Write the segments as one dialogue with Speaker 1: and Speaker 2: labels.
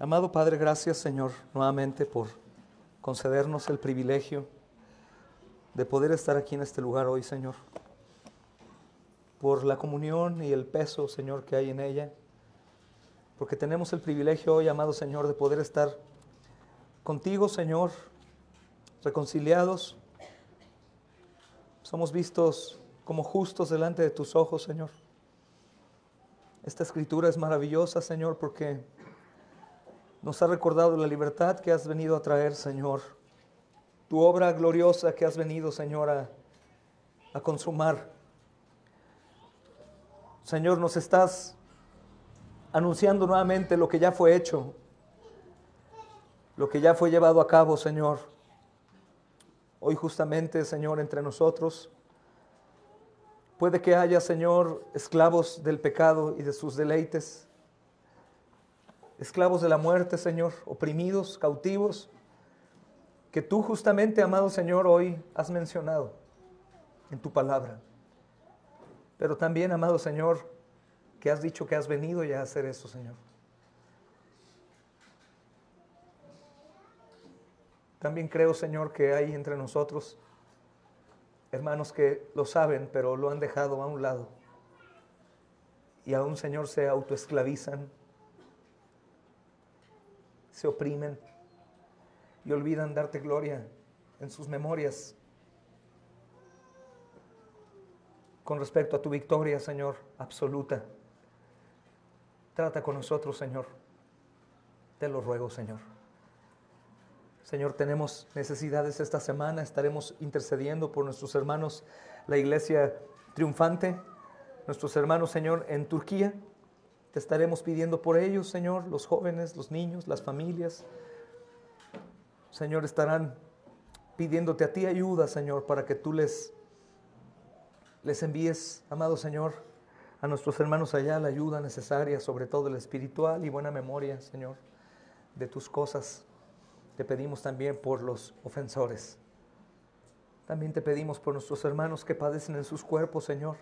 Speaker 1: Amado Padre, gracias, Señor, nuevamente por concedernos el privilegio de poder estar aquí en este lugar hoy, Señor. Por la comunión y el peso, Señor, que hay en ella. Porque tenemos el privilegio hoy, amado Señor, de poder estar contigo, Señor, reconciliados. Somos vistos como justos delante de tus ojos, Señor. Esta escritura es maravillosa, Señor, porque nos ha recordado la libertad que has venido a traer, Señor. Tu obra gloriosa que has venido, Señor, a consumar. Señor, nos estás anunciando nuevamente lo que ya fue hecho, lo que ya fue llevado a cabo, Señor. Hoy justamente, Señor, entre nosotros, puede que haya, Señor, esclavos del pecado y de sus deleites, esclavos de la muerte, Señor, oprimidos, cautivos, que tú justamente, amado Señor, hoy has mencionado en tu palabra. Pero también, amado Señor, que has dicho que has venido ya a hacer eso, Señor. También creo, Señor, que hay entre nosotros hermanos que lo saben, pero lo han dejado a un lado. Y aún, Señor, se autoesclavizan, se oprimen y olvidan darte gloria en sus memorias con respecto a tu victoria, Señor, absoluta. Trata con nosotros, Señor. Te lo ruego, Señor. Señor, tenemos necesidades esta semana. Estaremos intercediendo por nuestros hermanos, la iglesia triunfante, nuestros hermanos, Señor, en Turquía. Te estaremos pidiendo por ellos, Señor, los jóvenes, los niños, las familias. Señor, estarán pidiéndote a ti ayuda, Señor, para que tú les envíes, amado Señor, a nuestros hermanos allá la ayuda necesaria, sobre todo la espiritual y buena memoria, Señor, de tus cosas. Te pedimos también por los ofensores. También te pedimos por nuestros hermanos que padecen en sus cuerpos, Señor.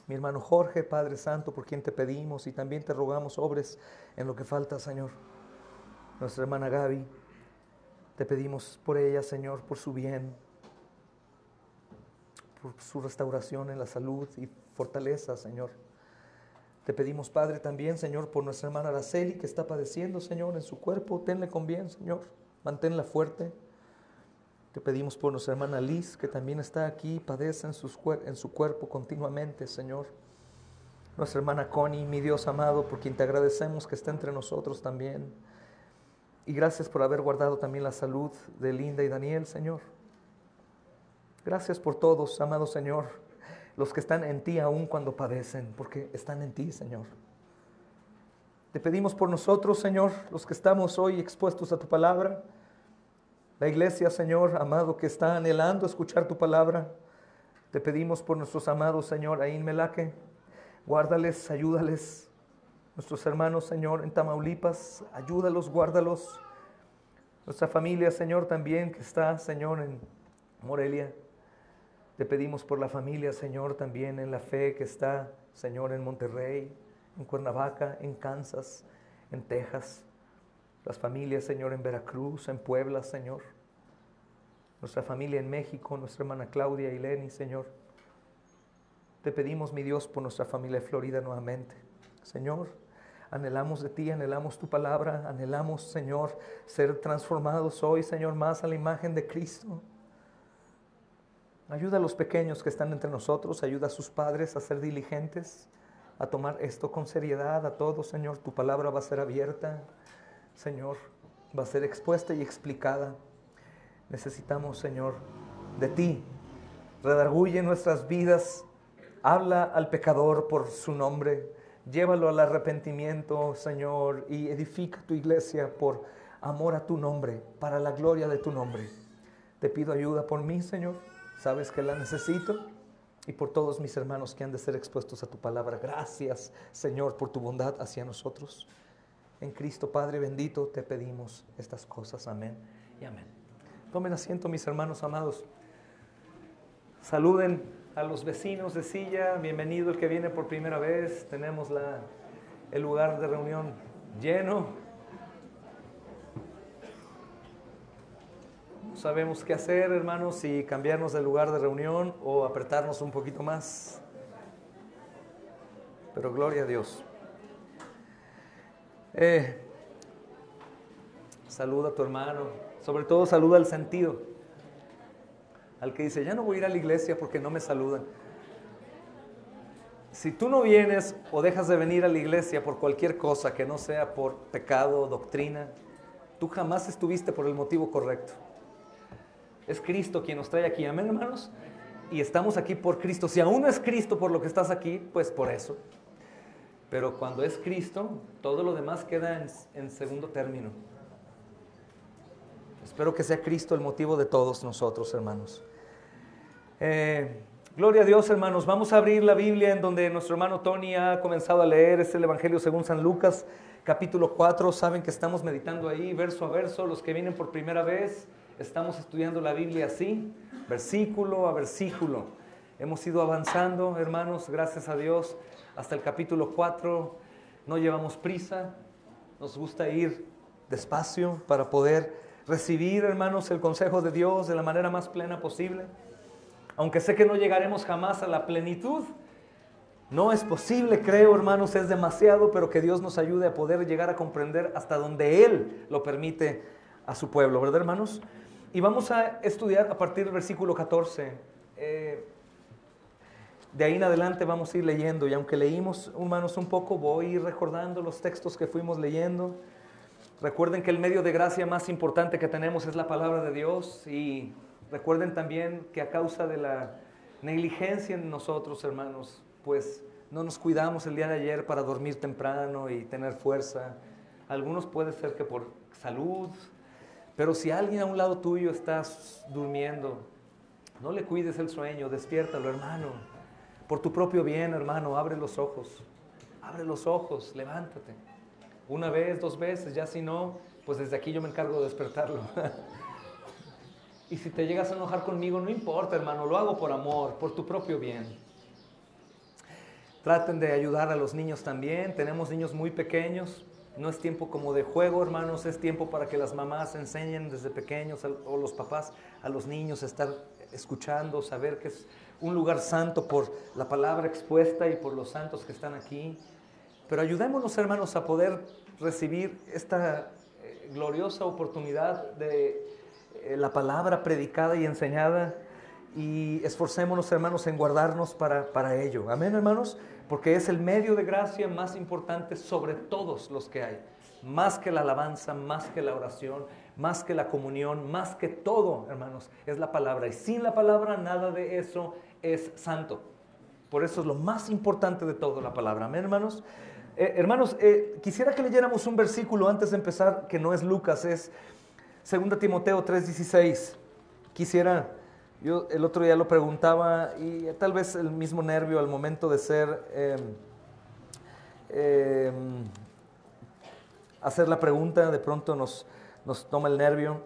Speaker 1: Mi hermano Jorge, Padre Santo, por quien te pedimos y también te rogamos obres en lo que falta, Señor. Nuestra hermana Gaby, te pedimos por ella, Señor, por su bien, por su restauración en la salud y fortaleza, Señor. Te pedimos, Padre, también, Señor, por nuestra hermana Araceli, que está padeciendo, Señor, en su cuerpo. Tenle con bien, Señor. Manténla fuerte. Te pedimos por nuestra hermana Liz, que también está aquí, padece en su cuerpo continuamente, Señor. Nuestra hermana Connie, mi Dios amado, por quien te agradecemos que está entre nosotros también. Y gracias por haber guardado también la salud de Linda y Daniel, Señor. Gracias por todos, amado Señor, los que están en ti aún cuando padecen, porque están en ti, Señor. Te pedimos por nosotros, Señor, los que estamos hoy expuestos a tu palabra. La iglesia, Señor, amado, que está anhelando escuchar tu palabra. Te pedimos por nuestros amados, Señor, ahí en Melaque. Guárdales, ayúdales. Nuestros hermanos, Señor, en Tamaulipas, ayúdalos, guárdalos. Nuestra familia, Señor, también que está, Señor, en Morelia. Te pedimos por la familia, Señor, también en la fe que está, Señor, en Monterrey, en Cuernavaca, en Kansas, en Texas. Las familias, Señor, en Veracruz, en Puebla, Señor. Nuestra familia en México, nuestra hermana Claudia y Lenny, Señor. Te pedimos, mi Dios, por nuestra familia de Florida nuevamente. Señor, anhelamos de ti, anhelamos tu palabra, anhelamos, Señor, ser transformados hoy, Señor, más a la imagen de Cristo. Ayuda a los pequeños que están entre nosotros, ayuda a sus padres a ser diligentes, a tomar esto con seriedad, a todos, Señor. Tu palabra va a ser abierta, Señor, va a ser expuesta y explicada. Necesitamos, Señor, de ti. Redarguye nuestras vidas, habla al pecador por su nombre, llévalo al arrepentimiento, Señor, y edifica tu iglesia por amor a tu nombre, para la gloria de tu nombre. Te pido ayuda por mí, Señor. Sabes que la necesito y por todos mis hermanos que han de ser expuestos a tu palabra. Gracias, Señor, por tu bondad hacia nosotros. En Cristo, Padre bendito, te pedimos estas cosas. Amén y amén. Tomen asiento, mis hermanos amados. Saluden a los vecinos de silla. Bienvenido el que viene por primera vez. Tenemos el lugar de reunión lleno. sabemos qué hacer, hermanos, si cambiarnos de lugar de reunión o apretarnos un poquito más. Pero gloria a Dios. Saluda a tu hermano. Sobre todo saluda al sentido. Al que dice, ya no voy a ir a la iglesia porque no me saludan. Si tú no vienes o dejas de venir a la iglesia por cualquier cosa que no sea por pecado, doctrina, tú jamás estuviste por el motivo correcto. Es Cristo quien nos trae aquí, amén, hermanos. Y estamos aquí por Cristo. Si aún no es Cristo por lo que estás aquí, pues por eso. Pero cuando es Cristo, todo lo demás queda en segundo término. Espero que sea Cristo el motivo de todos nosotros, hermanos. Gloria a Dios, hermanos. Vamos a abrir la Biblia en donde nuestro hermano Tony ha comenzado a leer. Es el Evangelio según San Lucas, capítulo 4. Saben que estamos meditando ahí verso a verso. Los que vienen por primera vez, estamos estudiando la Biblia así, versículo a versículo. Hemos ido avanzando, hermanos, gracias a Dios, hasta el capítulo 4. No llevamos prisa, nos gusta ir despacio para poder recibir, hermanos, el consejo de Dios de la manera más plena posible. Aunque sé que no llegaremos jamás a la plenitud, no es posible, creo, hermanos, es demasiado, pero que Dios nos ayude a poder llegar a comprender hasta donde Él lo permite a su pueblo, ¿verdad, hermanos? Y vamos a estudiar a partir del versículo 14. De ahí en adelante vamos a ir leyendo, y aunque leímos, hermanos, un poco, voy a ir recordando los textos que fuimos leyendo. Recuerden que el medio de gracia más importante que tenemos es la palabra de Dios, y recuerden también que a causa de la negligencia en nosotros, hermanos, pues no nos cuidamos el día de ayer para dormir temprano y tener fuerza. Algunos puede ser que por salud, pero si alguien a un lado tuyo está durmiendo, no le cuides el sueño, despiértalo, hermano. Por tu propio bien, hermano, abre los ojos, levántate. Una vez, 2 veces, ya si no, pues desde aquí yo me encargo de despertarlo. Y si te llegas a enojar conmigo, no importa, hermano, lo hago por amor, por tu propio bien. Traten de ayudar a los niños también. Tenemos niños muy pequeños. No es tiempo como de juego, hermanos, es tiempo para que las mamás enseñen desde pequeños o los papás a los niños a estar escuchando, saber que es un lugar santo por la palabra expuesta y por los santos que están aquí. Pero ayudémonos, hermanos, a poder recibir esta gloriosa oportunidad de la palabra predicada y enseñada, y esforcémonos, hermanos, en guardarnos para ello. Amén, hermanos, porque es el medio de gracia más importante sobre todos los que hay. Más que la alabanza, más que la oración, más que la comunión, más que todo, hermanos, es la palabra. Y sin la palabra nada de eso es santo. Por eso es lo más importante de todo, la palabra. Amén, hermanos. Hermanos, quisiera que leyéramos un versículo antes de empezar, que no es Lucas, es 2 Timoteo 3:16. Yo el otro día lo preguntaba, y tal vez el mismo nervio al momento de hacer la pregunta, de pronto nos toma el nervio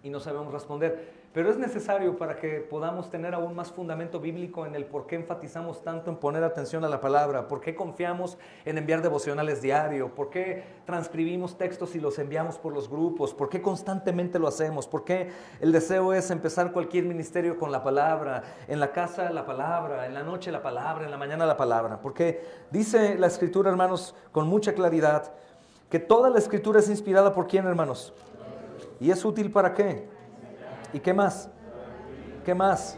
Speaker 1: y no sabemos responder. Pero es necesario para que podamos tener aún más fundamento bíblico en el por qué enfatizamos tanto en poner atención a la palabra, por qué confiamos en enviar devocionales diario, por qué transcribimos textos y los enviamos por los grupos, por qué constantemente lo hacemos, por qué el deseo es empezar cualquier ministerio con la palabra, en la casa la palabra, en la noche la palabra, en la mañana la palabra. Porque dice la Escritura, hermanos, con mucha claridad, que toda la Escritura es inspirada ¿por quién, hermanos? ¿Y es útil para qué? ¿Y qué más? ¿Qué más?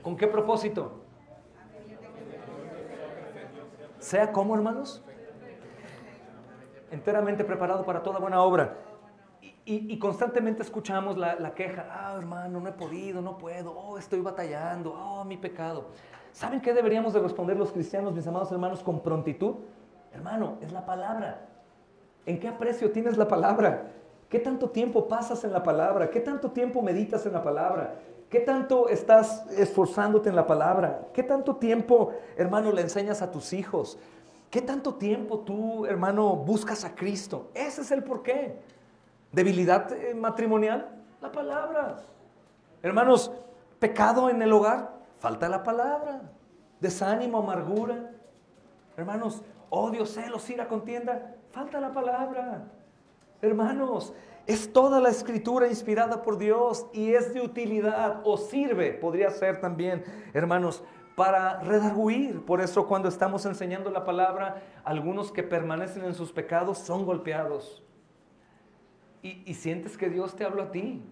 Speaker 1: ¿Con qué propósito? ¿Sea cómo, hermanos? Enteramente preparado para toda buena obra. Y constantemente escuchamos la queja. Hermano, no he podido, no puedo. Estoy batallando. Mi pecado. ¿Saben qué deberíamos de responder los cristianos, mis amados hermanos, con prontitud? Hermano, es la palabra. ¿En qué aprecio tienes la palabra? ¿Qué tanto tiempo pasas en la palabra? ¿Qué tanto tiempo meditas en la palabra? ¿Qué tanto estás esforzándote en la palabra? ¿Qué tanto tiempo, hermano, le enseñas a tus hijos? ¿Qué tanto tiempo tú, hermano, buscas a Cristo? Ese es el porqué. ¿Debilidad matrimonial? La palabra. Hermanos, pecado en el hogar, falta la palabra. Desánimo, amargura. Hermanos, odio, celos, ira, contienda, falta la palabra. Hermanos, es toda la Escritura inspirada por Dios y es de utilidad o sirve, podría ser también, hermanos, para redarguir. Por eso cuando estamos enseñando la palabra, algunos que permanecen en sus pecados son golpeados. Y sientes que Dios te habla a ti.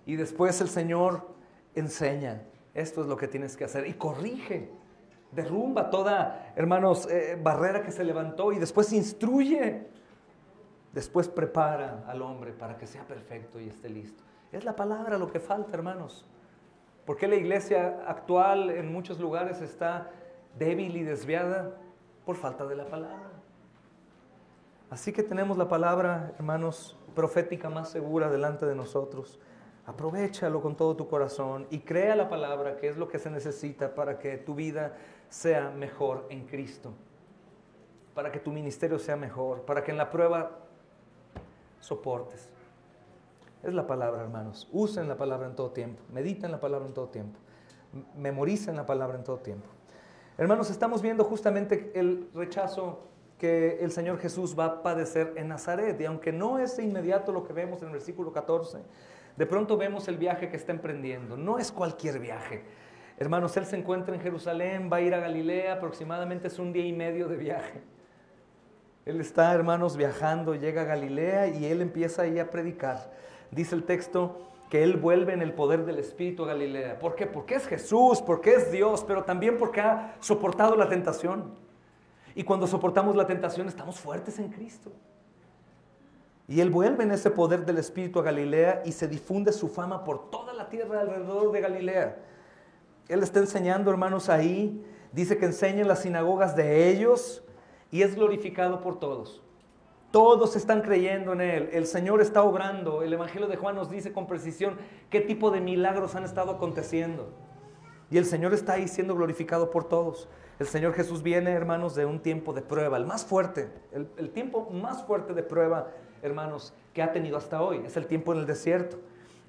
Speaker 1: Y después el Señor enseña, esto es lo que tienes que hacer, y corrige, derrumba toda, hermanos, barrera que se levantó, y después instruye, después prepara al hombre para que sea perfecto y esté listo. Es la palabra lo que falta, hermanos. ¿Por qué la iglesia actual en muchos lugares está débil y desviada? Por falta de la palabra. Así que tenemos la palabra, hermanos, profética más segura delante de nosotros. Aprovéchalo con todo tu corazón y crea la palabra, que es lo que se necesita para que tu vida sea mejor en Cristo, para que tu ministerio sea mejor, para que en la prueba soportes. Es la palabra, hermanos. Usen la palabra en todo tiempo, mediten la palabra en todo tiempo, memoricen la palabra en todo tiempo. Hermanos, estamos viendo justamente el rechazo que el Señor Jesús va a padecer en Nazaret, y aunque no es de inmediato lo que vemos en el versículo 14, de pronto vemos el viaje que está emprendiendo. No es cualquier viaje. Hermanos, Él se encuentra en Jerusalén, va a ir a Galilea, aproximadamente es 1 día y medio de viaje. Él está, hermanos, viajando, llega a Galilea y Él empieza ahí a predicar. Dice el texto que Él vuelve en el poder del Espíritu a Galilea. ¿Por qué? Porque es Jesús, porque es Dios, pero también porque ha soportado la tentación. Y cuando soportamos la tentación estamos fuertes en Cristo. Y Él vuelve en ese poder del Espíritu a Galilea y se difunde su fama por toda la tierra alrededor de Galilea. Él está enseñando, hermanos, ahí. Dice que enseña en las sinagogas de ellos y es glorificado por todos. Todos están creyendo en Él. El Señor está obrando. El Evangelio de Juan nos dice con precisión qué tipo de milagros han estado aconteciendo. Y el Señor está ahí siendo glorificado por todos. El Señor Jesús viene, hermanos, de un tiempo de prueba, el más fuerte, el tiempo más fuerte de prueba, hermanos, que ha tenido hasta hoy. Es el tiempo en el desierto.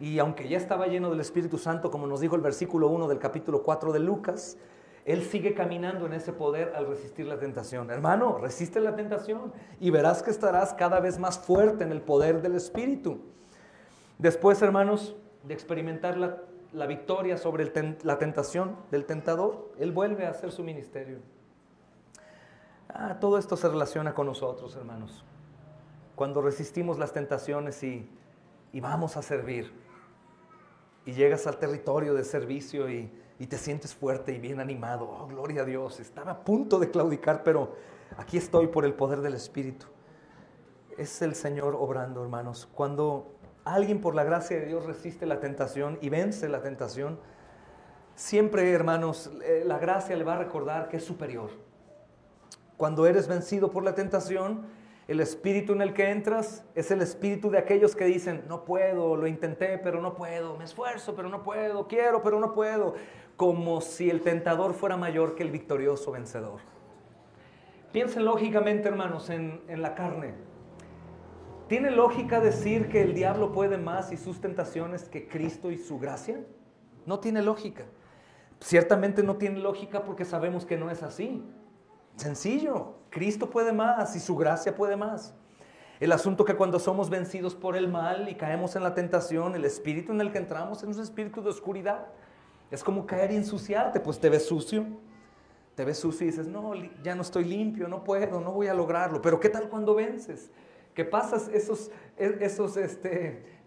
Speaker 1: Y aunque ya estaba lleno del Espíritu Santo, como nos dijo el versículo 1 del capítulo 4 de Lucas, Él sigue caminando en ese poder al resistir la tentación. Hermano, resiste la tentación y verás que estarás cada vez más fuerte en el poder del Espíritu. Después, hermanos, de experimentar la victoria sobre la tentación del tentador, Él vuelve a hacer su ministerio. Todo esto se relaciona con nosotros, hermanos. Cuando resistimos las tentaciones y vamos a servir, y llegas al territorio de servicio y te sientes fuerte y bien animado. Oh, gloria a Dios, estaba a punto de claudicar, pero aquí estoy por el poder del Espíritu. Es el Señor obrando, hermanos. Cuando alguien por la gracia de Dios resiste la tentación y vence la tentación, siempre, hermanos, la gracia le va a recordar que es superior. Cuando eres vencido por la tentación, el espíritu en el que entras es el espíritu de aquellos que dicen, no puedo, lo intenté, pero no puedo, me esfuerzo, pero no puedo, quiero, pero no puedo. Como si el tentador fuera mayor que el victorioso vencedor. Piensen lógicamente, hermanos, en la carne. ¿Tiene lógica decir que el diablo puede más y sus tentaciones que Cristo y su gracia? No tiene lógica. Ciertamente no tiene lógica porque sabemos que no es así. Sencillo, Cristo puede más y su gracia puede más. El asunto que cuando somos vencidos por el mal y caemos en la tentación, el espíritu en el que entramos es un espíritu de oscuridad. Es como caer y ensuciarte, pues te ves sucio. Te ves sucio y dices, no, ya no estoy limpio, no puedo, no voy a lograrlo. Pero ¿qué tal cuando vences? Que pasas esos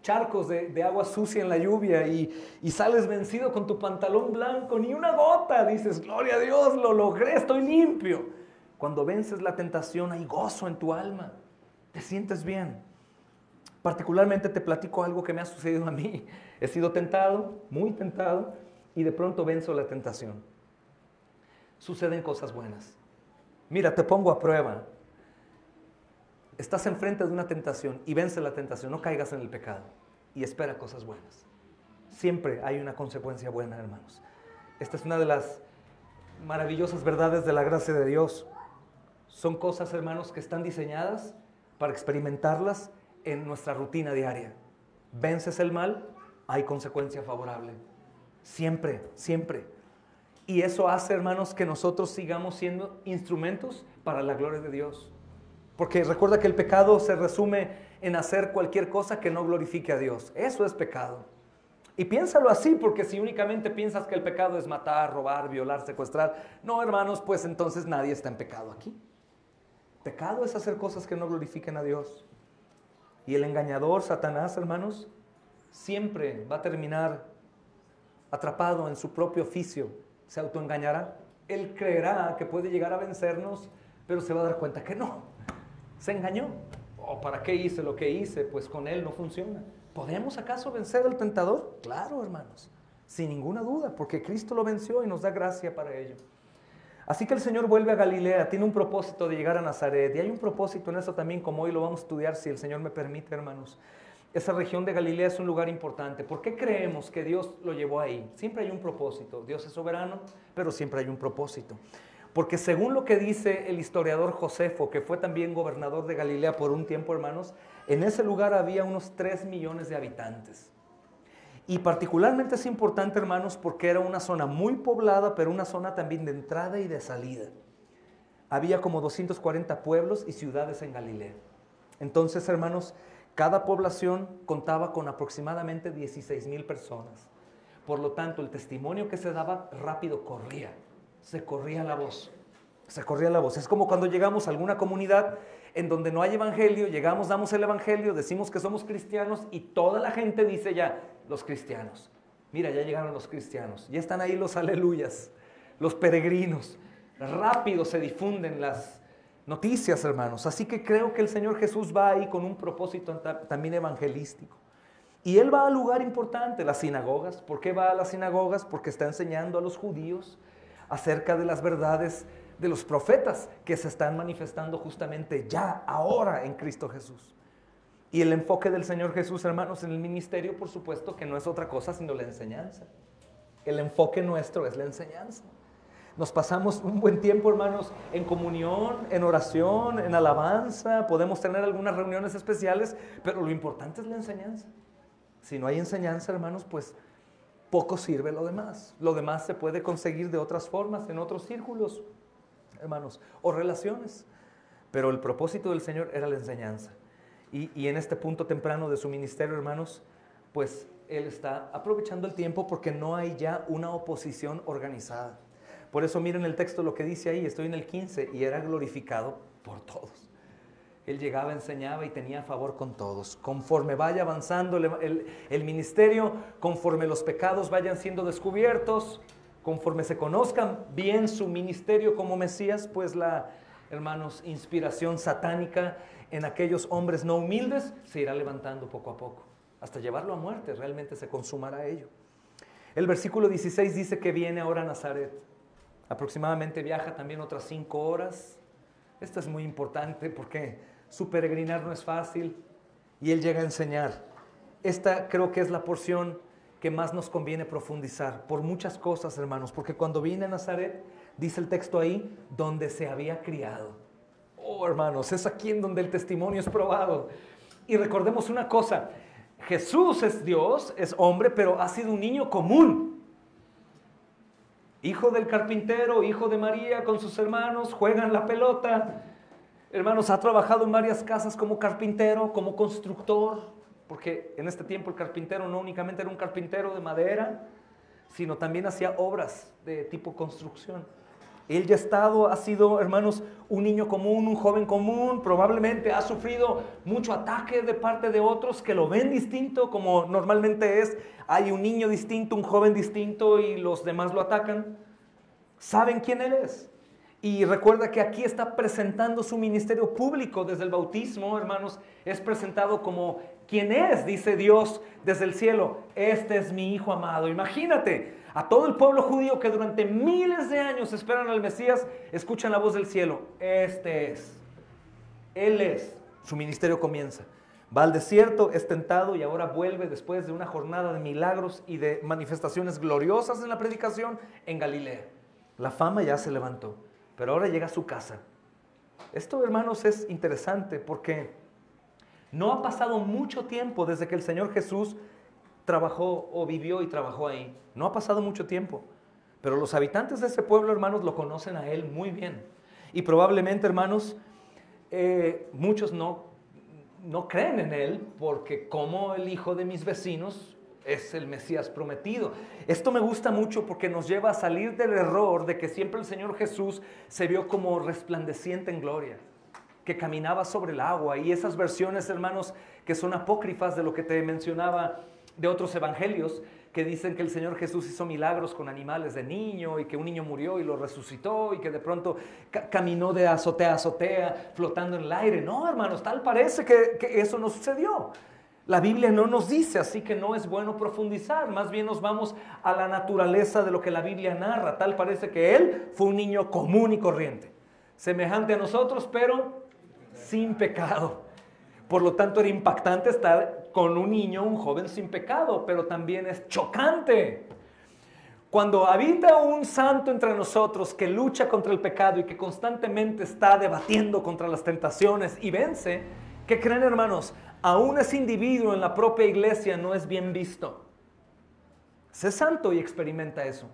Speaker 1: charcos de agua sucia en la lluvia y sales vencido con tu pantalón blanco, ni una gota. Dices, gloria a Dios, lo logré, estoy limpio. Cuando vences la tentación hay gozo en tu alma, te sientes bien. Particularmente te platico algo que me ha sucedido a mí. He sido tentado, muy tentado, y de pronto venzo la tentación. Suceden cosas buenas. Mira, te pongo a prueba. Estás enfrente de una tentación y vence la tentación, no caigas en el pecado y espera cosas buenas. Siempre hay una consecuencia buena, hermanos. Esta es una de las maravillosas verdades de la gracia de Dios. Son cosas, hermanos, que están diseñadas para experimentarlas en nuestra rutina diaria. Vences el mal, hay consecuencia favorable. Siempre, siempre. Y eso hace, hermanos, que nosotros sigamos siendo instrumentos para la gloria de Dios. Porque recuerda que el pecado se resume en hacer cualquier cosa que no glorifique a Dios. Eso es pecado. Y piénsalo así, porque si únicamente piensas que el pecado es matar, robar, violar, secuestrar, no, hermanos, pues entonces nadie está en pecado aquí. Pecado es hacer cosas que no glorifiquen a Dios. Y el engañador, Satanás, hermanos, siempre va a terminar atrapado en su propio oficio. Se autoengañará. Él creerá que puede llegar a vencernos, pero se va a dar cuenta que no. Se engañó. ¿Para qué hice lo que hice? Pues con él no funciona. ¿Podemos acaso vencer al tentador? Claro, hermanos, sin ninguna duda, porque Cristo lo venció y nos da gracia para ello. Así que el Señor vuelve a Galilea, tiene un propósito de llegar a Nazaret, y hay un propósito en eso también, como hoy lo vamos a estudiar, si el Señor me permite, hermanos. Esa región de Galilea es un lugar importante. ¿Por qué creemos que Dios lo llevó ahí? Siempre hay un propósito. Dios es soberano, pero siempre hay un propósito. Porque según lo que dice el historiador Josefo, que fue también gobernador de Galilea por un tiempo, hermanos, en ese lugar había unos 3 millones de habitantes. Y particularmente es importante, hermanos, porque era una zona muy poblada, pero una zona también de entrada y de salida. Había como 240 pueblos y ciudades en Galilea. Entonces, hermanos, cada población contaba con aproximadamente 16,000 personas. Por lo tanto, el testimonio que se daba rápido corría. Se corría la voz. Se corría la voz. Es como cuando llegamos a alguna comunidad en donde no hay evangelio, llegamos, damos el evangelio, decimos que somos cristianos y toda la gente dice ya, los cristianos. Mira, ya llegaron los cristianos. Ya están ahí los aleluyas, los peregrinos. Rápido se difunden las noticias, hermanos. Así que creo que el Señor Jesús va ahí con un propósito también evangelístico. Y Él va al lugar importante, las sinagogas. ¿Por qué va a las sinagogas? Porque está enseñando a los judíos acerca de las verdades de los profetas que se están manifestando justamente ya, ahora en Cristo Jesús. Y el enfoque del Señor Jesús, hermanos, en el ministerio, por supuesto que no es otra cosa sino la enseñanza. El enfoque nuestro es la enseñanza. Nos pasamos un buen tiempo, hermanos, en comunión, en oración, en alabanza. Podemos tener algunas reuniones especiales, pero lo importante es la enseñanza. Si no hay enseñanza, hermanos, pues poco sirve lo demás. Lo demás se puede conseguir de otras formas, en otros círculos, hermanos, o relaciones. Pero el propósito del Señor era la enseñanza. Y en este punto temprano de su ministerio, hermanos, pues Él está aprovechando el tiempo porque no hay ya una oposición organizada. Por eso miren el texto, lo que dice ahí, estoy en el 15, y era glorificado por todos. Él llegaba, enseñaba y tenía favor con todos. Conforme vaya avanzando el ministerio, conforme los pecados vayan siendo descubiertos, conforme se conozcan bien su ministerio como Mesías, pues la, hermanos, inspiración satánica en aquellos hombres no humildes se irá levantando poco a poco. Hasta llevarlo a muerte, realmente se consumará ello. El versículo 16 dice que viene ahora a Nazaret. Aproximadamente viaja también otras 5 horas. Esto es muy importante porque su peregrinar no es fácil y Él llega a enseñar. Esta creo que es la porción que más nos conviene profundizar por muchas cosas, hermanos, porque cuando viene a Nazaret, dice el texto ahí, donde se había criado. Oh, hermanos, es aquí en donde el testimonio es probado. Y recordemos una cosa, Jesús es Dios, es hombre, pero ha sido un niño común. Hijo del carpintero, hijo de María, con sus hermanos, juegan la pelota. Hermanos, ha trabajado en varias casas como carpintero, como constructor, porque en este tiempo el carpintero no únicamente era un carpintero de madera, sino también hacía obras de tipo construcción. Él ya ha sido, hermanos, un niño común, un joven común, probablemente ha sufrido mucho ataque de parte de otros que lo ven distinto, como normalmente es. Hay un niño distinto, un joven distinto y los demás lo atacan. ¿Saben quién Él es? Y recuerda que aquí está presentando su ministerio público desde el bautismo, hermanos. Es presentado como quien es, dice Dios desde el cielo. Este es mi Hijo amado. Imagínate a todo el pueblo judío que durante miles de años esperan al Mesías, escuchan la voz del cielo. Este es. Él es. Su ministerio comienza. Va al desierto, es tentado y ahora vuelve después de una jornada de milagros y de manifestaciones gloriosas en la predicación en Galilea. La fama ya se levantó. Pero ahora llega a su casa. Esto, hermanos, es interesante porque no ha pasado mucho tiempo desde que el Señor Jesús trabajó o vivió y trabajó ahí. No ha pasado mucho tiempo. Pero los habitantes de ese pueblo, hermanos, lo conocen a Él muy bien. Y probablemente, hermanos,
Speaker 2: muchos no creen en Él porque como el hijo de mis vecinos es el Mesías prometido. Esto me gusta mucho porque nos lleva a salir del error de que siempre el Señor Jesús se vio como resplandeciente en gloria, que caminaba sobre el agua, y esas versiones, hermanos, que son apócrifas de lo que te mencionaba de otros evangelios, que dicen que el Señor Jesús hizo milagros con animales de niño y que un niño murió y lo resucitó y que de pronto caminó de azotea a azotea flotando en el aire. No, hermanos, tal parece que eso no sucedió. La Biblia no nos dice, así que no es bueno profundizar. Más bien nos vamos a la naturaleza de lo que la Biblia narra. Tal parece que Él fue un niño común y corriente, semejante a nosotros, pero sin pecado. Por lo tanto, era impactante estar con un niño, un joven sin pecado, pero también es chocante. Cuando habita un santo entre nosotros que lucha contra el pecado y que constantemente está debatiendo contra las tentaciones y vence, ¿qué creen, hermanos? Aún ese individuo en la propia iglesia no es bien visto. Sé santo y experimenta eso.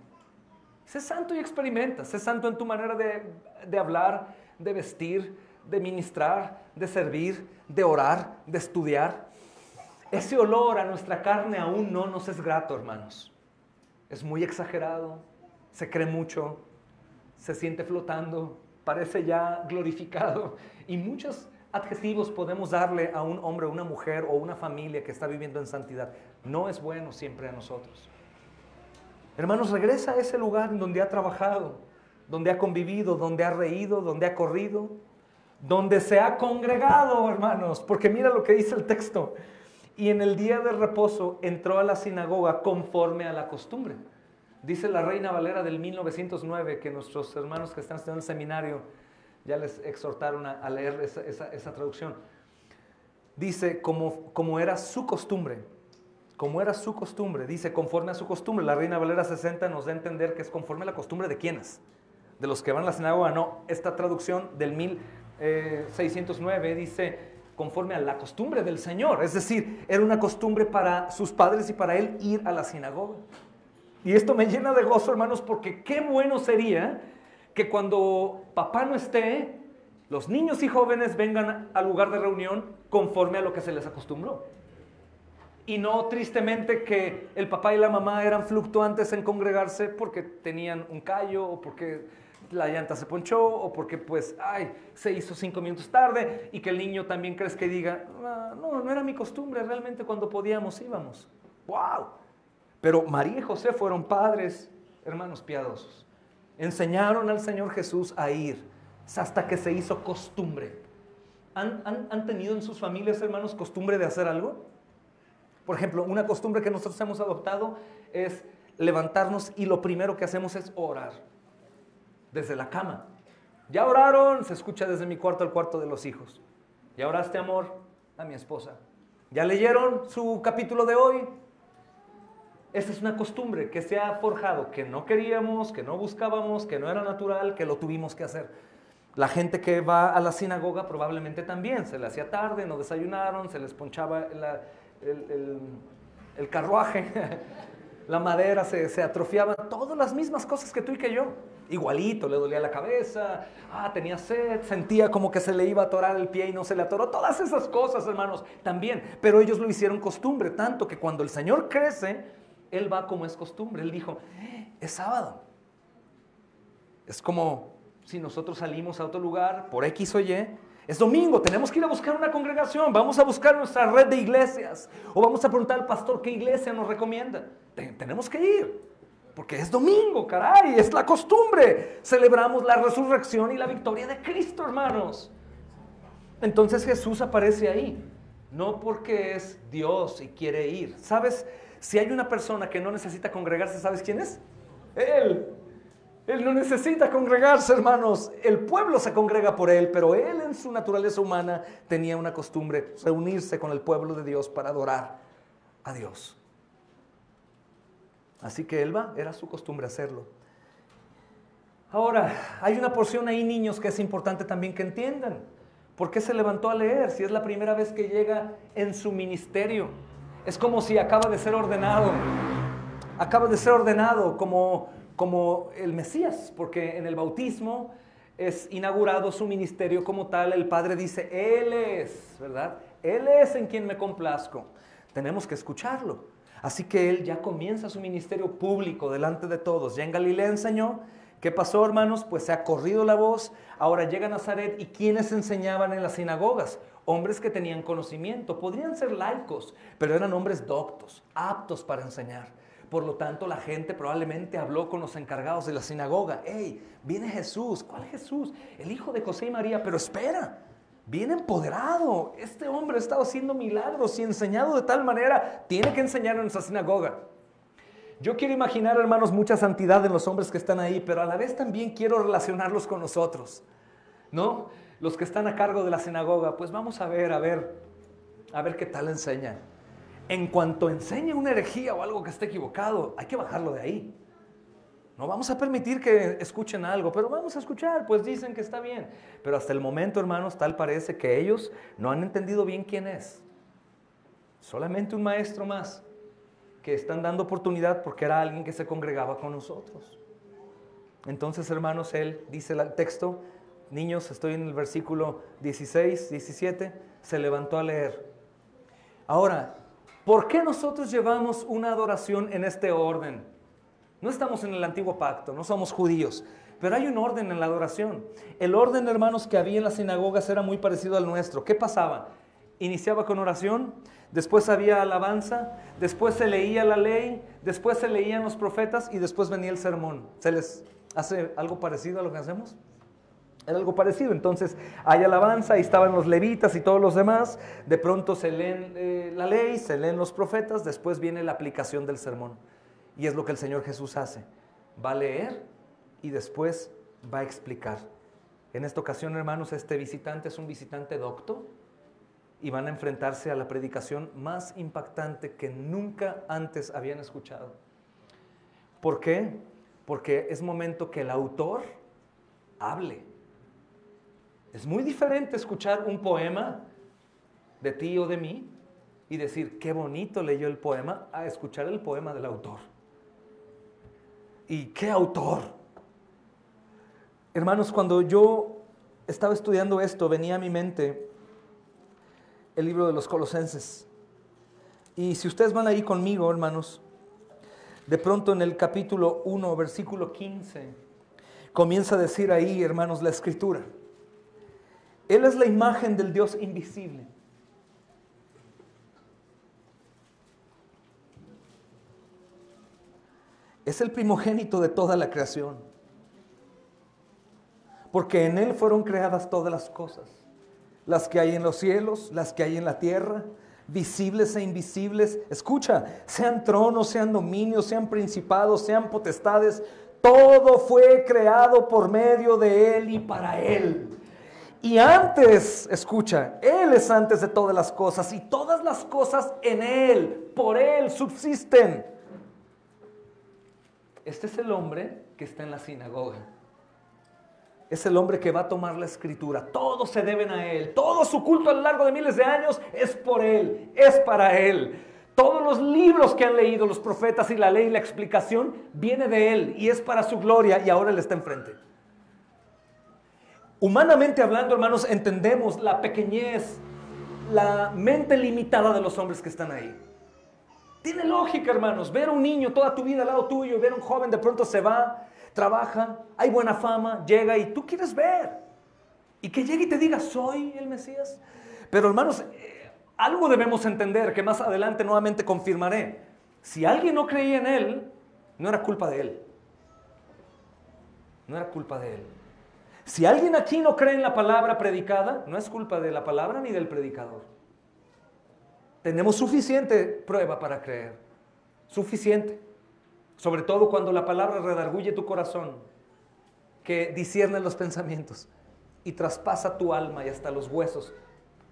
Speaker 2: Sé santo y experimenta. Sé santo en tu manera de hablar, de vestir, de ministrar, de servir, de orar, de estudiar. Ese olor a nuestra carne aún no nos es grato, hermanos. Es muy exagerado, se cree mucho, se siente flotando, parece ya glorificado. Y muchos adjetivos podemos darle a un hombre, una mujer o una familia que está viviendo en santidad. No es bueno siempre a nosotros. Hermanos, regresa a ese lugar en donde ha trabajado, donde ha convivido, donde ha reído, donde ha corrido, donde se ha congregado, hermanos, porque mira lo que dice el texto. Y en el día de reposo entró a la sinagoga conforme a la costumbre. Dice la Reina Valera del 1909, que nuestros hermanos que están estudiando el seminario ya les exhortaron a leer esa traducción. Dice, como era su costumbre, dice conforme a su costumbre. La Reina Valera 60 nos da a entender que es conforme a la costumbre de ¿quiénes? De los que van a la sinagoga. No, esta traducción del 1609 dice conforme a la costumbre del Señor. Es decir, era una costumbre para sus padres y para él ir a la sinagoga. Y esto me llena de gozo, hermanos, porque qué bueno sería que cuando papá no esté, los niños y jóvenes vengan al lugar de reunión conforme a lo que se les acostumbró. Y no tristemente que el papá y la mamá eran fluctuantes en congregarse porque tenían un callo o porque la llanta se ponchó o porque se hizo 5 minutos tarde, y que el niño también crezca y diga, no era mi costumbre, realmente cuando podíamos íbamos. ¡Wow! Pero María y José fueron padres, hermanos piadosos. Enseñaron al Señor Jesús a ir hasta que se hizo costumbre. ¿Han tenido en sus familias, hermanos, costumbre de hacer algo? Por ejemplo, una costumbre que nosotros hemos adoptado es levantarnos y lo primero que hacemos es orar. Desde la cama. ¿Ya oraron? Se escucha desde mi cuarto al cuarto de los hijos. ¿Ya oraste, amor? A mi esposa. ¿Ya leyeron su capítulo de hoy? Esa es una costumbre que se ha forjado, que no queríamos, que no buscábamos, que no era natural, que lo tuvimos que hacer. La gente que va a la sinagoga probablemente también. Se le hacía tarde, no desayunaron, se les ponchaba el carruaje, la madera se atrofiaba. Todas las mismas cosas que tú y que yo. Igualito, le dolía la cabeza, tenía sed, sentía como que se le iba a atorar el pie y no se le atoró. Todas esas cosas, hermanos, también. Pero ellos lo hicieron costumbre, tanto que cuando el Señor crece, Él va como es costumbre. Él dijo, es sábado. Es como si nosotros salimos a otro lugar por X o Y. Es domingo, tenemos que ir a buscar una congregación, vamos a buscar nuestra red de iglesias, o vamos a preguntar al pastor qué iglesia nos recomienda. Tenemos que ir. Porque es domingo, caray, es la costumbre. Celebramos la resurrección y la victoria de Cristo, hermanos. Entonces Jesús aparece ahí. No porque es Dios y quiere ir. ¿Sabes? Si hay una persona que no necesita congregarse, ¿sabes quién es? Él. Él no necesita congregarse, hermanos. El pueblo se congrega por él, pero él en su naturaleza humana tenía una costumbre, reunirse con el pueblo de Dios para adorar a Dios. Así que él era su costumbre hacerlo. Ahora, hay una porción ahí, niños, que es importante también que entiendan. ¿Por qué se levantó a leer si es la primera vez que llega en su ministerio? Es como si acaba de ser ordenado. Acaba de ser ordenado como el Mesías, porque en el bautismo es inaugurado su ministerio como tal, el Padre dice, Él es, ¿verdad? Él es en quien me complazco. Tenemos que escucharlo. Así que Él ya comienza su ministerio público delante de todos. Ya en Galilea enseñó. ¿Qué pasó, hermanos? Pues se ha corrido la voz. Ahora llega a Nazaret, ¿y quiénes enseñaban en las sinagogas? Hombres que tenían conocimiento. Podrían ser laicos, pero eran hombres doctos, aptos para enseñar. Por lo tanto, la gente probablemente habló con los encargados de la sinagoga. ¡Hey, viene Jesús! ¿Cuál Jesús? El hijo de José y María. Pero espera, viene empoderado. Este hombre ha estado haciendo milagros y enseñado de tal manera, tiene que enseñar en esa sinagoga. Yo quiero imaginar, hermanos, mucha santidad en los hombres que están ahí, pero a la vez también quiero relacionarlos con nosotros, ¿no? Los que están a cargo de la sinagoga, pues vamos a ver qué tal enseña. En cuanto enseñe una herejía o algo que esté equivocado, hay que bajarlo de ahí. No vamos a permitir que escuchen algo, pero vamos a escuchar, pues dicen que está bien. Pero hasta el momento, hermanos, tal parece que ellos no han entendido bien quién es. Solamente un maestro más, que están dando oportunidad porque era alguien que se congregaba con nosotros. Entonces, hermanos, él dice el texto, niños, estoy en el versículo 16, 17, se levantó a leer. Ahora, ¿por qué nosotros llevamos una adoración en este orden? No estamos en el antiguo pacto, no somos judíos, pero hay un orden en la adoración. El orden, hermanos, que había en las sinagogas era muy parecido al nuestro. ¿Qué pasaba? Iniciaba con oración, después había alabanza, después se leía la ley, después se leían los profetas y después venía el sermón. ¿Se les hace algo parecido a lo que hacemos? Era algo parecido. Entonces hay alabanza, ahí estaban los levitas y todos los demás. De pronto se leen la ley, se leen los profetas, después viene la aplicación del sermón. Y es lo que el Señor Jesús hace. Va a leer y después va a explicar. En esta ocasión, hermanos, este visitante es un visitante docto. Y van a enfrentarse a la predicación más impactante que nunca antes habían escuchado. ¿Por qué? Porque es momento que el autor hable. Es muy diferente escuchar un poema de ti o de mí y decir, qué bonito leyó el poema, a escuchar el poema del autor. ¿Y qué autor? Hermanos, cuando yo estaba estudiando esto, venía a mi mente el libro de los Colosenses. Y si ustedes van ahí conmigo, hermanos, de pronto en el capítulo 1, versículo 15, comienza a decir ahí, hermanos, la escritura. Él es la imagen del Dios invisible. Es el primogénito de toda la creación. Porque en Él fueron creadas todas las cosas. Las que hay en los cielos, las que hay en la tierra, visibles e invisibles. Escucha, sean tronos, sean dominios, sean principados, sean potestades. Todo fue creado por medio de Él y para Él. Y antes, escucha, Él es antes de todas las cosas y todas las cosas en Él, por Él subsisten. Este es el hombre que está en la sinagoga. Es el hombre que va a tomar la escritura. Todos se deben a Él. Todo su culto a lo largo de miles de años es por Él, es para Él. Todos los libros que han leído los profetas y la ley y la explicación viene de Él y es para su gloria y ahora Él está enfrente. Humanamente hablando, hermanos, entendemos la pequeñez, la mente limitada de los hombres que están ahí. Tiene lógica, hermanos, ver a un niño toda tu vida al lado tuyo y ver a un joven de pronto se va, trabaja, hay buena fama, llega y tú quieres ver. Y que llegue y te diga, soy el Mesías. Pero hermanos, algo debemos entender que más adelante nuevamente confirmaré. Si alguien no creía en Él, no era culpa de Él. No era culpa de Él. Si alguien aquí no cree en la palabra predicada, no es culpa de la palabra ni del predicador. Tenemos suficiente prueba para creer. Suficiente. Sobre todo cuando la palabra redarguye tu corazón, que discierne los pensamientos y traspasa tu alma y hasta los huesos.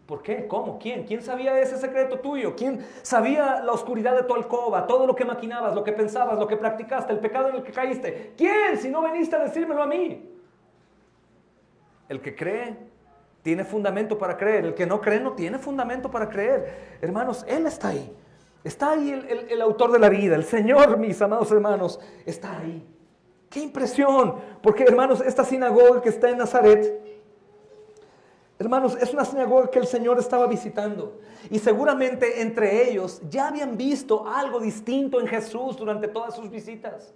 Speaker 2: ¿Por qué? ¿Cómo? ¿Quién? ¿Quién sabía ese secreto tuyo? ¿Quién sabía la oscuridad de tu alcoba? Todo lo que maquinabas, lo que pensabas, lo que practicaste, el pecado en el que caíste. ¿Quién? Si no viniste a decírmelo a mí. El que cree tiene fundamento para creer. El que no cree no tiene fundamento para creer. Hermanos, Él está ahí. Está ahí el autor de la vida. El Señor, mis amados hermanos, está ahí. ¡Qué impresión! Porque, hermanos, esta sinagoga que está en Nazaret, hermanos, es una sinagoga que el Señor estaba visitando. Y seguramente entre ellos ya habían visto algo distinto en Jesús durante todas sus visitas.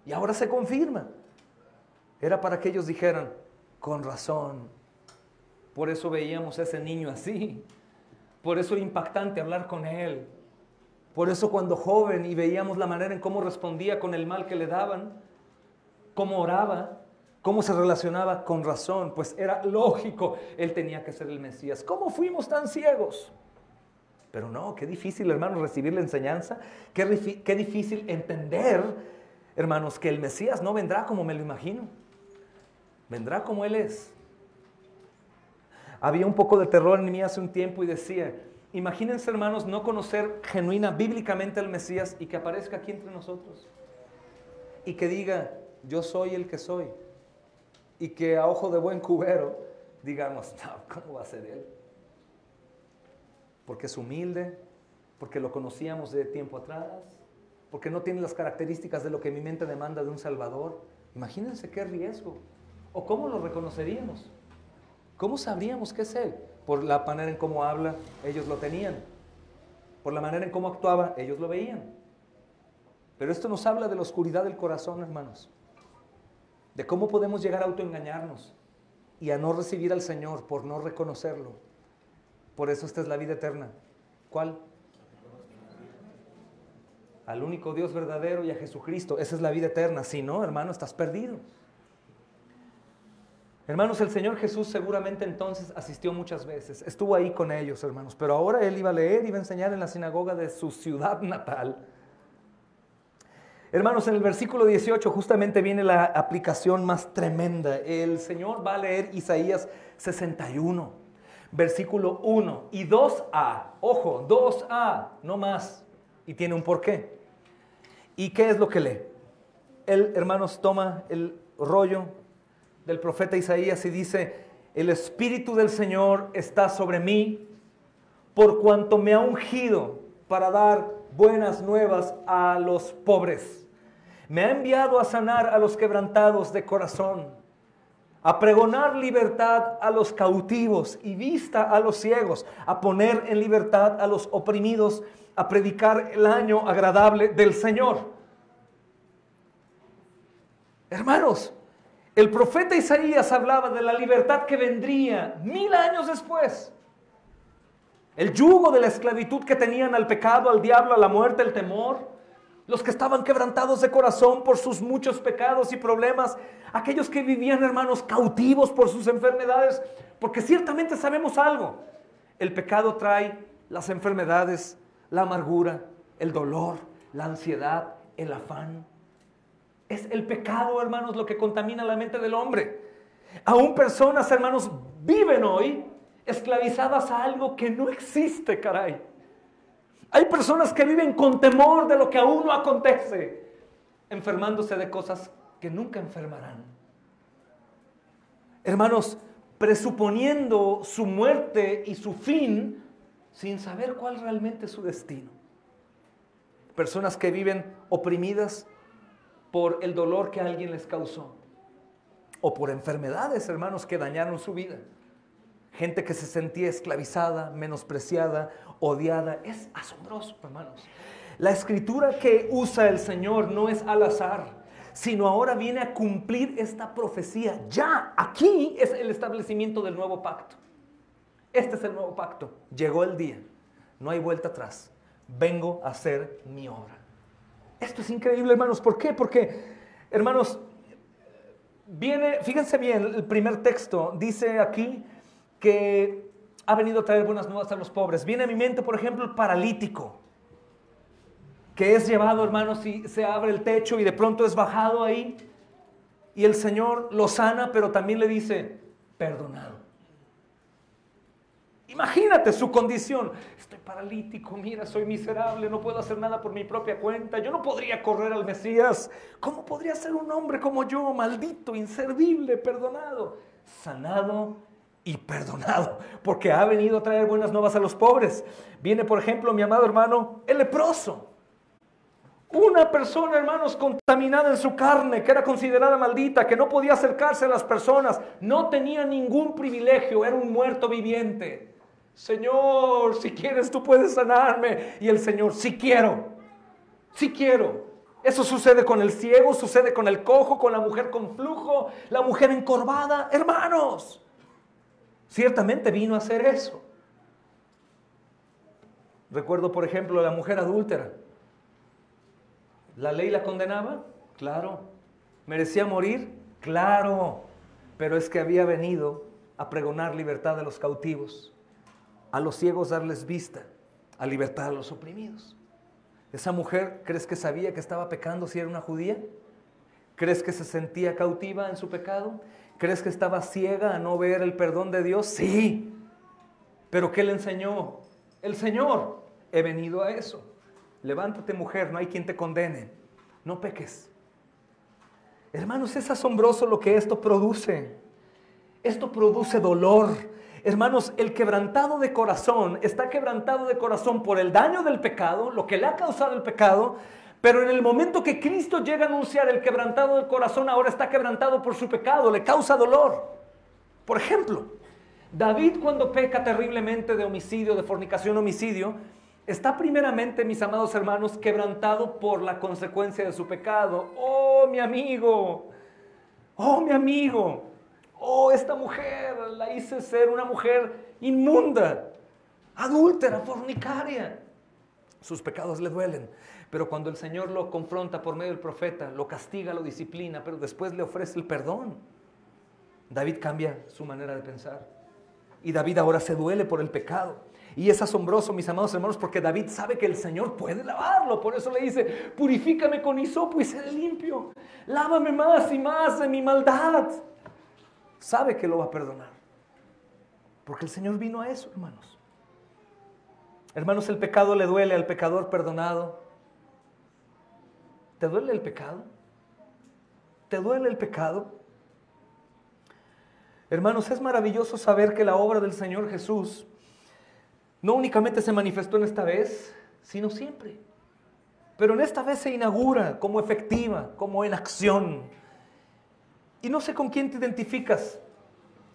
Speaker 2: Y ahora se confirma. Era para que ellos dijeran, con razón, por eso veíamos a ese niño así. Por eso era impactante hablar con él. Por eso cuando joven y veíamos la manera en cómo respondía con el mal que le daban, cómo oraba, cómo se relacionaba, con razón, pues era lógico, él tenía que ser el Mesías. ¿Cómo fuimos tan ciegos? Pero no, qué difícil, hermanos, recibir la enseñanza, qué difícil entender, hermanos, que el Mesías no vendrá como me lo imagino, vendrá como Él es. Había un poco de terror en mí hace un tiempo y decía, imagínense, hermanos, no conocer genuina, bíblicamente al Mesías y que aparezca aquí entre nosotros y que diga, yo soy el que soy. Y que a ojo de buen cubero digamos, no, ¿cómo va a ser Él? Porque es humilde, porque lo conocíamos de tiempo atrás, porque no tiene las características de lo que mi mente demanda de un Salvador. Imagínense qué riesgo. ¿O cómo lo reconoceríamos? ¿Cómo sabríamos que es Él? Por la manera en cómo habla, ellos lo tenían. Por la manera en cómo actuaba, ellos lo veían. Pero esto nos habla de la oscuridad del corazón, hermanos. De cómo podemos llegar a autoengañarnos y a no recibir al Señor por no reconocerlo. Por eso esta es la vida eterna. ¿Cuál? Al único Dios verdadero y a Jesucristo. Esa es la vida eterna. Si no, hermano, estás perdido. Hermanos, el Señor Jesús seguramente entonces asistió muchas veces. Estuvo ahí con ellos, hermanos. Pero ahora Él iba a leer, iba a enseñar en la sinagoga de su ciudad natal. Hermanos, en el versículo 18 justamente viene la aplicación más tremenda. El Señor va a leer Isaías 61, versículo 1 y 2a. Ojo, 2a, no más. Y tiene un porqué. ¿Y qué es lo que lee? Él, hermanos, toma el rollo del profeta Isaías y dice, el Espíritu del Señor está sobre mí, por cuanto me ha ungido para dar buenas nuevas a los pobres. Me ha enviado a sanar a los quebrantados de corazón, a pregonar libertad a los cautivos y vista a los ciegos, a poner en libertad a los oprimidos, a predicar el año agradable del Señor. Hermanos, el profeta Isaías hablaba de la libertad que vendría 1000 años después. El yugo de la esclavitud que tenían al pecado, al diablo, a la muerte, el temor. Los que estaban quebrantados de corazón por sus muchos pecados y problemas. Aquellos que vivían, hermanos, cautivos por sus enfermedades. Porque ciertamente sabemos algo. El pecado trae las enfermedades, la amargura, el dolor, la ansiedad, el afán. Es el pecado, hermanos, lo que contamina la mente del hombre. Aún personas, hermanos, viven hoy esclavizadas a algo que no existe, caray. Hay personas que viven con temor de lo que aún no acontece, enfermándose de cosas que nunca enfermarán. Hermanos, presuponiendo su muerte y su fin sin saber cuál realmente es su destino. Personas que viven oprimidas por el dolor que alguien les causó o por enfermedades, hermanos, que dañaron su vida. Gente que se sentía esclavizada, menospreciada, odiada. Es asombroso, hermanos. La escritura que usa el Señor no es al azar, sino ahora viene a cumplir esta profecía. Ya, aquí es el establecimiento del nuevo pacto. Este es el nuevo pacto. Llegó el día. No hay vuelta atrás. Vengo a hacer mi obra. Esto es increíble, hermanos. ¿Por qué? Porque, hermanos, viene, fíjense bien, el primer texto dice aquí que ha venido a traer buenas nuevas a los pobres. Viene a mi mente, por ejemplo, el paralítico, que es llevado, hermanos, y se abre el techo y de pronto es bajado ahí y el Señor lo sana, pero también le dice, perdonado. Imagínate su condición. Estoy paralítico, mira, soy miserable, no puedo hacer nada por mi propia cuenta. Yo no podría correr al Mesías. ¿Cómo podría ser un hombre como yo, maldito, inservible, perdonado? Sanado y perdonado, porque ha venido a traer buenas nuevas a los pobres. Viene, por ejemplo, mi amado hermano, el leproso. Una persona, hermanos, contaminada en su carne, que era considerada maldita, que no podía acercarse a las personas, no tenía ningún privilegio, era un muerto viviente. Señor, si quieres tú puedes sanarme. Y el Señor, sí quiero, sí quiero. Eso sucede con el ciego, sucede con el cojo, con la mujer con flujo, la mujer encorvada. Hermanos, ciertamente vino a hacer eso. Recuerdo, por ejemplo, la mujer adúltera. ¿La ley la condenaba? Claro. ¿Merecía morir? Claro. Pero es que había venido a pregonar libertad a los cautivos, a los ciegos darles vista, a libertar a los oprimidos. ¿Esa mujer crees que sabía que estaba pecando si era una judía? ¿Crees que se sentía cautiva en su pecado? ¿Crees que estaba ciega a no ver el perdón de Dios? Sí. ¿Pero qué le enseñó el Señor? He venido a eso. Levántate, mujer, no hay quien te condene. No peques. Hermanos, es asombroso lo que esto produce. Esto produce dolor. Hermanos, el quebrantado de corazón está quebrantado de corazón por el daño del pecado, lo que le ha causado el pecado, pero en el momento que Cristo llega a anunciar el quebrantado del corazón, ahora está quebrantado por su pecado, le causa dolor. Por ejemplo, David cuando peca terriblemente de homicidio, de fornicación, homicidio, está primeramente, mis amados hermanos, quebrantado por la consecuencia de su pecado. ¡Oh, mi amigo! ¡Oh, mi amigo! ¡Oh, esta mujer! La hice ser una mujer inmunda, adúltera, fornicaria. Sus pecados le duelen. Pero cuando el Señor lo confronta por medio del profeta, lo castiga, lo disciplina, pero después le ofrece el perdón, David cambia su manera de pensar. Y David ahora se duele por el pecado. Y es asombroso, mis amados hermanos, porque David sabe que el Señor puede lavarlo. Por eso le dice, purifícame con hisopo y seré limpio. Lávame más y más de mi maldad. Sabe que lo va a perdonar. Porque el Señor vino a eso, hermanos. Hermanos, el pecado le duele al pecador perdonado. ¿Te duele el pecado? ¿Te duele el pecado? Hermanos, es maravilloso saber que la obra del Señor Jesús no únicamente se manifestó en esta vez, sino siempre. Pero en esta vez se inaugura como efectiva, como en acción. Y no sé con quién te identificas.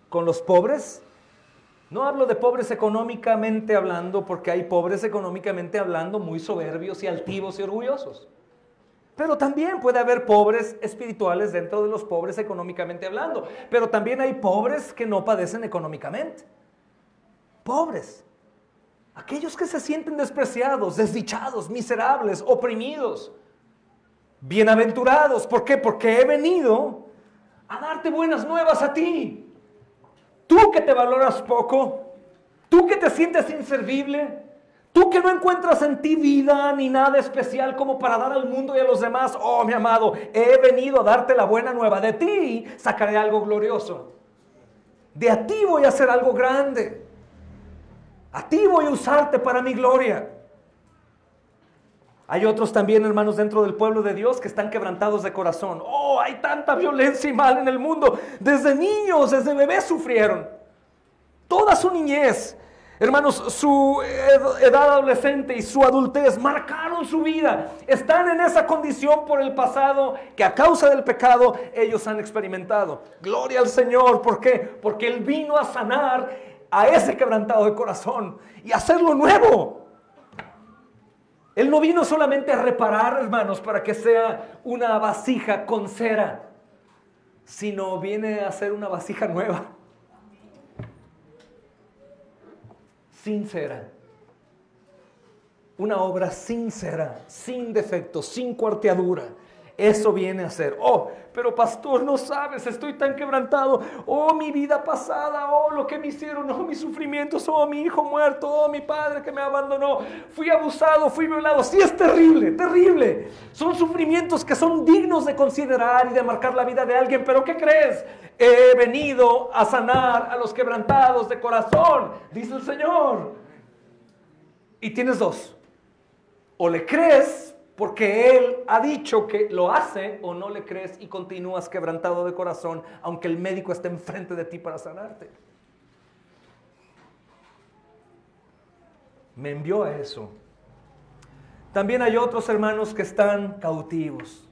Speaker 2: ¿Con los pobres? No hablo de pobres económicamente hablando, porque hay pobres económicamente hablando muy soberbios y altivos y orgullosos. Pero también puede haber pobres espirituales dentro de los pobres económicamente hablando. Pero también hay pobres que no padecen económicamente. Pobres. Aquellos que se sienten despreciados, desdichados, miserables, oprimidos. Bienaventurados. ¿Por qué? Porque he venido a darte buenas nuevas a ti. Tú que te valoras poco, tú que te sientes inservible, tú que no encuentras en ti vida ni nada especial como para dar al mundo y a los demás. Oh, mi amado, he venido a darte la buena nueva. De ti sacaré algo glorioso. De a ti voy a hacer algo grande. A ti voy a usarte para mi gloria. Hay otros también, hermanos, dentro del pueblo de Dios que están quebrantados de corazón. Oh, hay tanta violencia y mal en el mundo. Desde niños, desde bebés sufrieron. Toda su niñez, hermanos, su edad adolescente y su adultez marcaron su vida. Están en esa condición por el pasado que a causa del pecado ellos han experimentado. Gloria al Señor. ¿Por qué? Porque Él vino a sanar a ese quebrantado de corazón y hacerlo nuevo. Él no vino solamente a reparar, hermanos, para que sea una vasija con cera, sino viene a hacer una vasija nueva, sin cera. Una obra sin cera, sin defectos, sin cuarteadura. Eso viene a ser. Oh, pero pastor, no sabes, estoy tan quebrantado. Oh, mi vida pasada, oh, lo que me hicieron, oh, mis sufrimientos, oh, mi hijo muerto, oh, mi padre que me abandonó. Fui abusado, fui violado. Sí, es terrible, terrible. Son sufrimientos que son dignos de considerar y de marcar la vida de alguien. Pero ¿qué crees? He venido a sanar a los quebrantados de corazón, dice el Señor. Y tienes dos. O le crees porque Él ha dicho que lo hace, o no le crees y continúas quebrantado de corazón, aunque el médico esté enfrente de ti para sanarte. Me envió a eso. También hay otros hermanos que están cautivos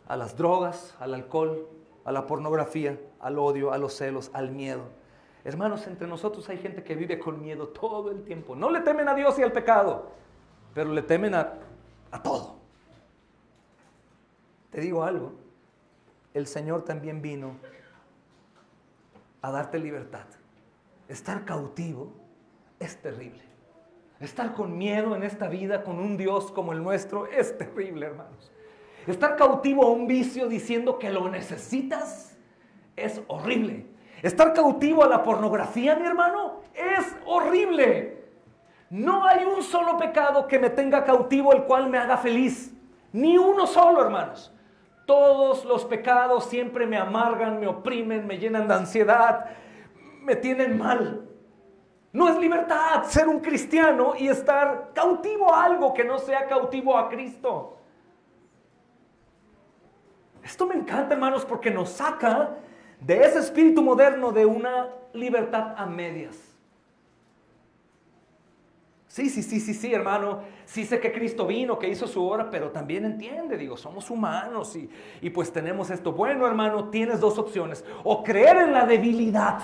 Speaker 2: a las drogas, al alcohol, a la pornografía, al odio, a los celos, al miedo. Hermanos, entre nosotros hay gente que vive con miedo todo el tiempo. No le temen a Dios y al pecado, pero le temen a todo. Te digo algo, el Señor también vino a darte libertad. Estar cautivo es terrible. Estar con miedo en esta vida con un Dios como el nuestro es terrible, hermanos. Estar cautivo a un vicio diciendo que lo necesitas es horrible. Estar cautivo a la pornografía, mi hermano, es horrible. No hay un solo pecado que me tenga cautivo el cual me haga feliz. Ni uno solo, hermanos. Todos los pecados siempre me amargan, me oprimen, me llenan de ansiedad, me tienen mal. No es libertad ser un cristiano y estar cautivo a algo que no sea cautivo a Cristo. Esto me encanta, hermanos, porque nos saca de ese espíritu moderno de una libertad a medias. Sí, hermano. Sí sé que Cristo vino, que hizo su obra, pero también entiende, digo, somos humanos y pues tenemos esto. Bueno, hermano, tienes dos opciones. O creer en la debilidad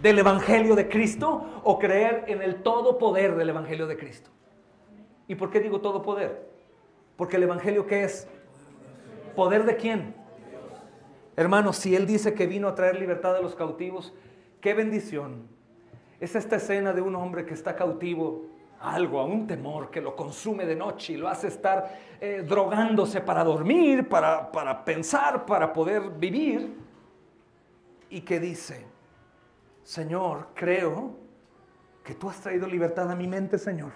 Speaker 2: del Evangelio de Cristo o creer en el todo poder del Evangelio de Cristo. ¿Y por qué digo todo poder? Porque el Evangelio, ¿qué es? ¿Poder de quién? Hermanos, si Él dice que vino a traer libertad a los cautivos, ¡qué bendición! Es esta escena de un hombre que está cautivo a algo, a un temor que lo consume de noche y lo hace estar drogándose para dormir, para pensar, para poder vivir. Y que dice: Señor, creo que tú has traído libertad a mi mente, Señor.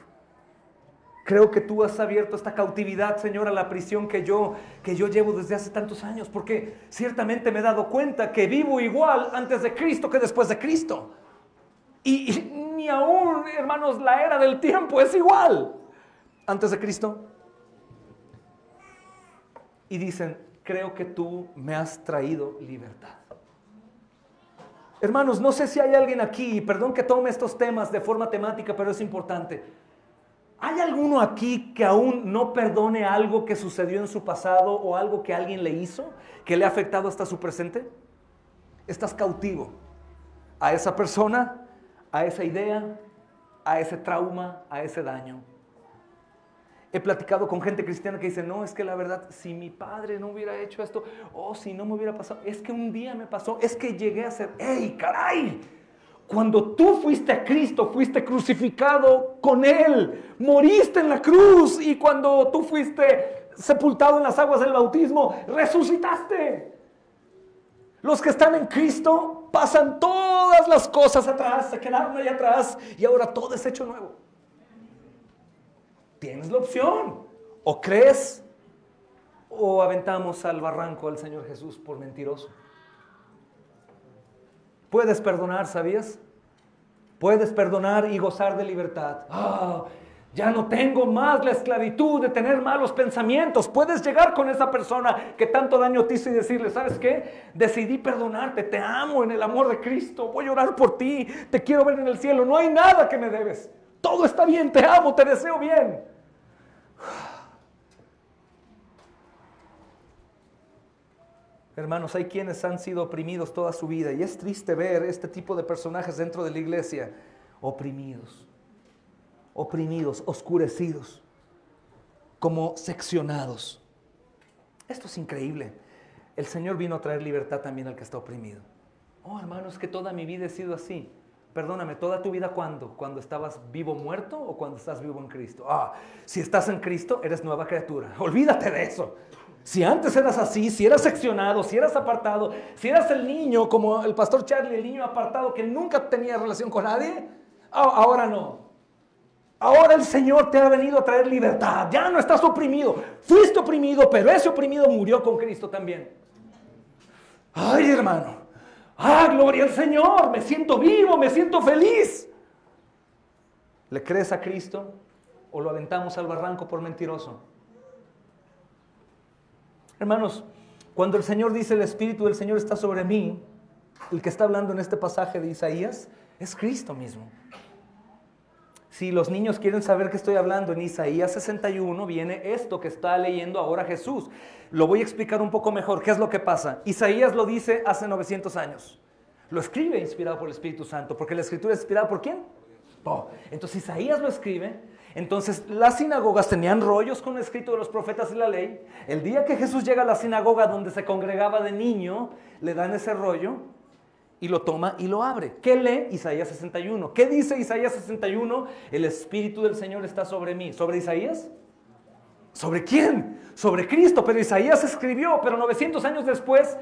Speaker 2: Creo que tú has abierto esta cautividad, Señor, a la prisión que yo llevo desde hace tantos años, porque ciertamente me he dado cuenta que vivo igual antes de Cristo que después de Cristo. Y ni aún, hermanos, la era del tiempo es igual antes de Cristo. Y dicen: creo que tú me has traído libertad. Hermanos, no sé si hay alguien aquí, perdón que tome estos temas de forma temática, pero es importante. ¿Hay alguno aquí que aún no perdone algo que sucedió en su pasado o algo que alguien le hizo, que le ha afectado hasta su presente? Estás cautivo a esa persona, a esa idea, a ese trauma, a ese daño. He platicado con gente cristiana que dice: no, es que la verdad, si mi padre no hubiera hecho esto, o si no me hubiera pasado, es que un día me pasó, es que llegué a ser, ¡ey, caray! Cuando tú fuiste a Cristo, fuiste crucificado con Él, moriste en la cruz, y cuando tú fuiste sepultado en las aguas del bautismo, resucitaste. Los que están en Cristo pasan todas las cosas atrás, se quedaron allá atrás y ahora todo es hecho nuevo. Tienes la opción: o crees o aventamos al barranco al Señor Jesús por mentiroso. Puedes perdonar, ¿sabías? Puedes perdonar y gozar de libertad. Ya no tengo más la esclavitud de tener malos pensamientos. Puedes llegar con esa persona que tanto daño te hizo y decirle: ¿sabes qué? Decidí perdonarte, te amo en el amor de Cristo, voy a orar por ti, te quiero ver en el cielo, no hay nada que me debes. Todo está bien, te amo, te deseo bien. Hermanos, hay quienes han sido oprimidos toda su vida y es triste ver este tipo de personajes dentro de la iglesia oprimidos, oscurecidos, como seccionados. Esto es increíble. El Señor vino a traer libertad también al que está oprimido. Oh, hermanos, que toda mi vida he sido así. Perdóname, ¿toda tu vida cuándo? ¿Cuando estabas vivo muerto o cuando estás vivo en Cristo? Si estás en Cristo, eres nueva criatura. Olvídate de eso. Si antes eras así, si eras seccionado, si eras apartado, si eras el niño, como el pastor Charlie, el niño apartado que nunca tenía relación con nadie, ahora no. Ahora el Señor te ha venido a traer libertad. Ya no estás oprimido. Fuiste oprimido, pero ese oprimido murió con Cristo también. Ay, hermano. Gloria al Señor. Me siento vivo, me siento feliz. ¿Le crees a Cristo o lo aventamos al barranco por mentiroso? Hermanos, cuando el Señor dice: el Espíritu del Señor está sobre mí, el que está hablando en este pasaje de Isaías es Cristo mismo. Si los niños quieren saber qué estoy hablando, en Isaías 61 viene esto que está leyendo ahora Jesús. Lo voy a explicar un poco mejor. ¿Qué es lo que pasa? Isaías lo dice hace 900 años. Lo escribe inspirado por el Espíritu Santo, porque la Escritura es inspirada ¿por quién? Oh. Entonces Isaías lo escribe. Entonces las sinagogas tenían rollos con el escrito de los profetas y la ley. El día que Jesús llega a la sinagoga donde se congregaba de niño, le dan ese rollo y lo toma y lo abre. ¿Qué lee? Isaías 61. ¿Qué dice Isaías 61? El Espíritu del Señor está sobre mí. ¿Sobre Isaías? ¿Sobre quién? Sobre Cristo. Pero Isaías escribió, pero 900 años después,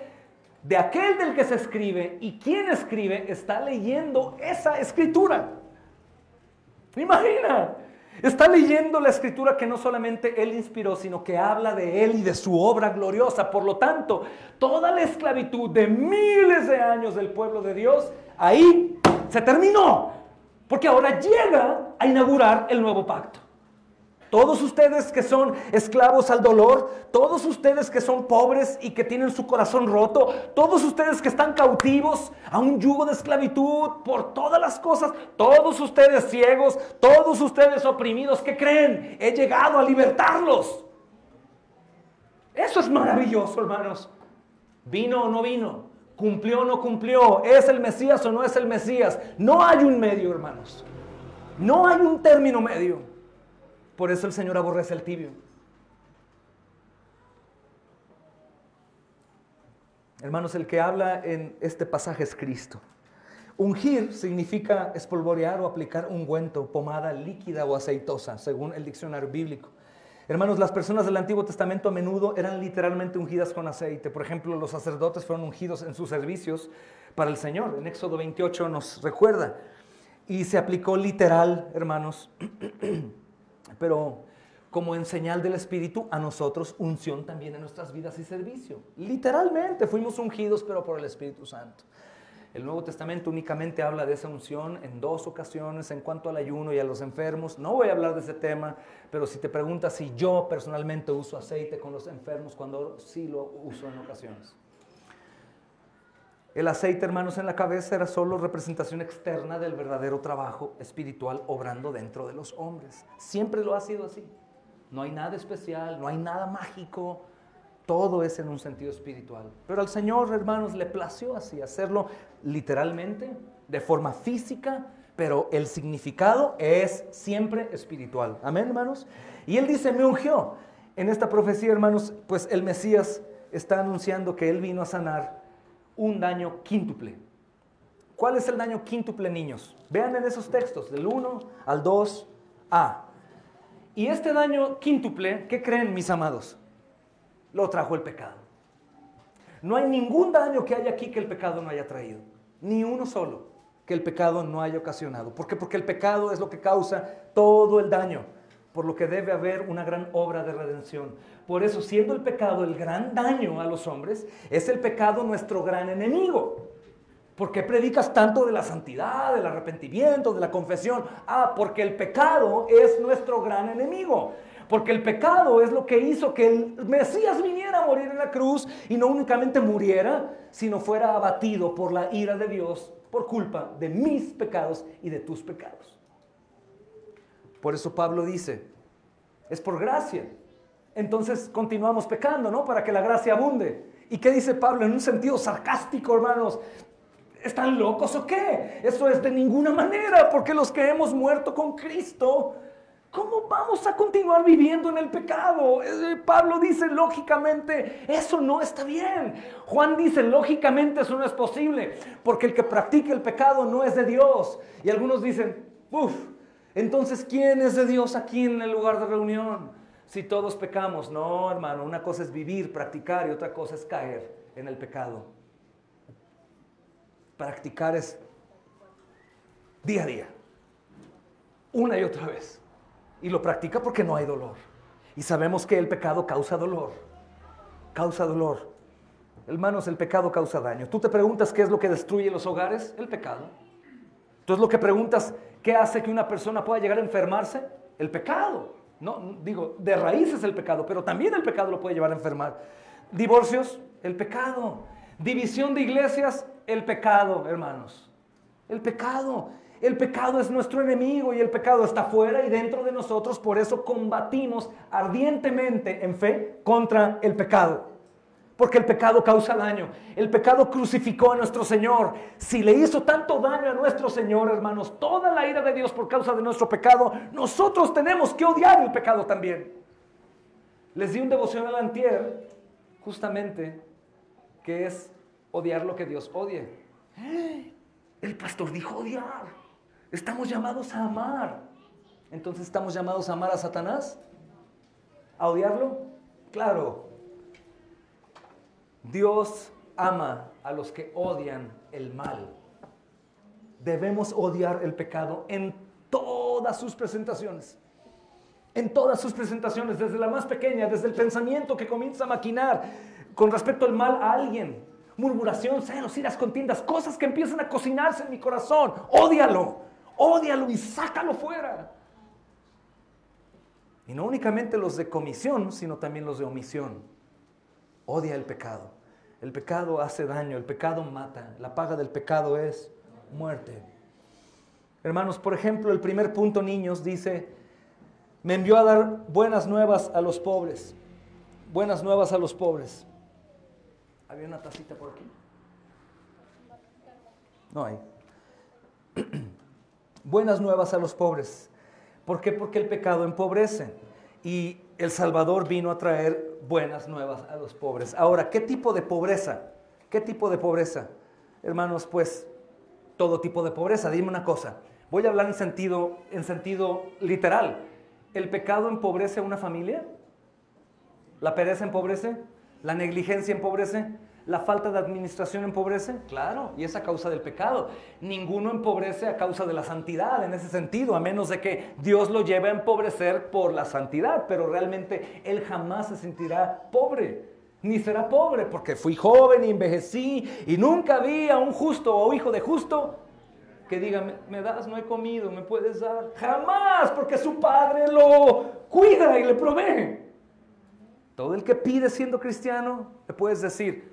Speaker 2: de aquel del que se escribe y quien escribe está leyendo esa escritura. Imagina, está leyendo la escritura que no solamente él inspiró, sino que habla de él y de su obra gloriosa. Por lo tanto, toda la esclavitud de miles de años del pueblo de Dios, ahí se terminó. Porque ahora llega a inaugurar el nuevo pacto. Todos ustedes que son esclavos al dolor, todos ustedes que son pobres y que tienen su corazón roto, todos ustedes que están cautivos a un yugo de esclavitud por todas las cosas, todos ustedes ciegos, todos ustedes oprimidos, ¿qué creen? He llegado a libertarlos. Eso es maravilloso, hermanos. ¿Vino o no vino? ¿Cumplió o no cumplió? ¿Es el Mesías o no es el Mesías? No hay un medio, hermanos. No hay un término medio. Por eso el Señor aborrece al tibio. Hermanos, el que habla en este pasaje es Cristo. Ungir significa espolvorear o aplicar ungüento, pomada líquida o aceitosa, según el diccionario bíblico. Hermanos, las personas del Antiguo Testamento a menudo eran literalmente ungidas con aceite. Por ejemplo, los sacerdotes fueron ungidos en sus servicios para el Señor. En Éxodo 28 nos recuerda. Y se aplicó literal, hermanos, pero como en señal del Espíritu, a nosotros unción también en nuestras vidas y servicio. Literalmente fuimos ungidos, pero por el Espíritu Santo. El Nuevo Testamento únicamente habla de esa unción en 2 ocasiones en cuanto al ayuno y a los enfermos. No voy a hablar de ese tema, pero si te preguntas si yo personalmente uso aceite con los enfermos, cuando sí lo uso en ocasiones. El aceite, hermanos, en la cabeza era solo representación externa del verdadero trabajo espiritual obrando dentro de los hombres. Siempre lo ha sido así. No hay nada especial, no hay nada mágico. Todo es en un sentido espiritual. Pero al Señor, hermanos, le plació así, hacerlo literalmente, de forma física, pero el significado es siempre espiritual. Amén, hermanos. Y Él dice, me ungió. En esta profecía, hermanos, pues el Mesías está anunciando que Él vino a sanar un daño quíntuple. ¿Cuál es el daño quíntuple, niños? Vean en esos textos, del 1 al 2a. Y este daño quíntuple, ¿qué creen, mis amados? Lo trajo el pecado. No hay ningún daño que haya aquí que el pecado no haya traído. Ni uno solo que el pecado no haya ocasionado. ¿Por qué? Porque el pecado es lo que causa todo el daño. Por lo que debe haber una gran obra de redención. Por eso, siendo el pecado el gran daño a los hombres, es el pecado nuestro gran enemigo. ¿Por qué predicas tanto de la santidad, del arrepentimiento, de la confesión? Ah, porque el pecado es nuestro gran enemigo. Porque el pecado es lo que hizo que el Mesías viniera a morir en la cruz y no únicamente muriera, sino fuera abatido por la ira de Dios por culpa de mis pecados y de tus pecados. Por eso Pablo dice, es por gracia. Entonces continuamos pecando, ¿no? Para que la gracia abunde. ¿Y qué dice Pablo en un sentido sarcástico, hermanos? ¿Están locos o qué? Eso es de ninguna manera, porque los que hemos muerto con Cristo, ¿cómo vamos a continuar viviendo en el pecado? Pablo dice, lógicamente, eso no está bien. Juan dice, lógicamente eso no es posible, porque el que practica el pecado no es de Dios. Y algunos dicen, entonces, ¿quién es de Dios aquí en el lugar de reunión? Si todos pecamos. No, hermano, una cosa es vivir, practicar, y otra cosa es caer en el pecado. Practicar es día a día, una y otra vez. Y lo practica porque no hay dolor. Y sabemos que el pecado causa dolor. Causa dolor. Hermanos, el pecado causa daño. Tú te preguntas qué es lo que destruye los hogares. El pecado. Entonces lo que preguntas, ¿qué hace que una persona pueda llegar a enfermarse? El pecado. No, digo, de raíz es el pecado, pero también el pecado lo puede llevar a enfermar. Divorcios, el pecado. División de iglesias, el pecado, hermanos. El pecado. El pecado es nuestro enemigo y el pecado está fuera y dentro de nosotros. Por eso combatimos ardientemente en fe contra el pecado. Porque el pecado causa daño. El pecado crucificó a nuestro Señor. Si le hizo tanto daño a nuestro Señor, hermanos, toda la ira de Dios por causa de nuestro pecado, nosotros tenemos que odiar el pecado también. Les di un devocional antier, justamente, que es odiar lo que Dios odia. El pastor dijo odiar. Estamos llamados a amar. Entonces, ¿estamos llamados a amar a Satanás? ¿A odiarlo? Claro. Dios ama a los que odian el mal. Debemos odiar el pecado en todas sus presentaciones. En todas sus presentaciones, desde la más pequeña, desde el pensamiento que comienza a maquinar con respecto al mal a alguien. Murmuración, celos, iras, contiendas, cosas que empiezan a cocinarse en mi corazón. Ódialo. Ódialo y sácalo fuera. Y no únicamente los de comisión, sino también los de omisión. Odia el pecado. El pecado hace daño, el pecado mata. La paga del pecado es muerte. Hermanos, por ejemplo, el primer punto, niños, dice, me envió a dar buenas nuevas a los pobres. Buenas nuevas a los pobres. ¿Había una tacita por aquí? No hay. Buenas nuevas a los pobres. ¿Por qué? Porque el pecado empobrece. Y el Salvador vino a traer buenas nuevas a los pobres. Ahora, ¿qué tipo de pobreza? ¿Qué tipo de pobreza? Hermanos, pues, todo tipo de pobreza. Dime una cosa. Voy a hablar en sentido literal. ¿El pecado empobrece a una familia? ¿La pereza empobrece? ¿La negligencia empobrece? ¿La falta de administración empobrece? Claro, y es a causa del pecado. Ninguno empobrece a causa de la santidad en ese sentido, a menos de que Dios lo lleve a empobrecer por la santidad, pero realmente Él jamás se sentirá pobre, ni será pobre, porque fui joven y envejecí y nunca vi a un justo o hijo de justo que diga, me das, no he comido, me puedes dar. Jamás, porque su padre lo cuida y le provee. Todo el que pide siendo cristiano, le puedes decir,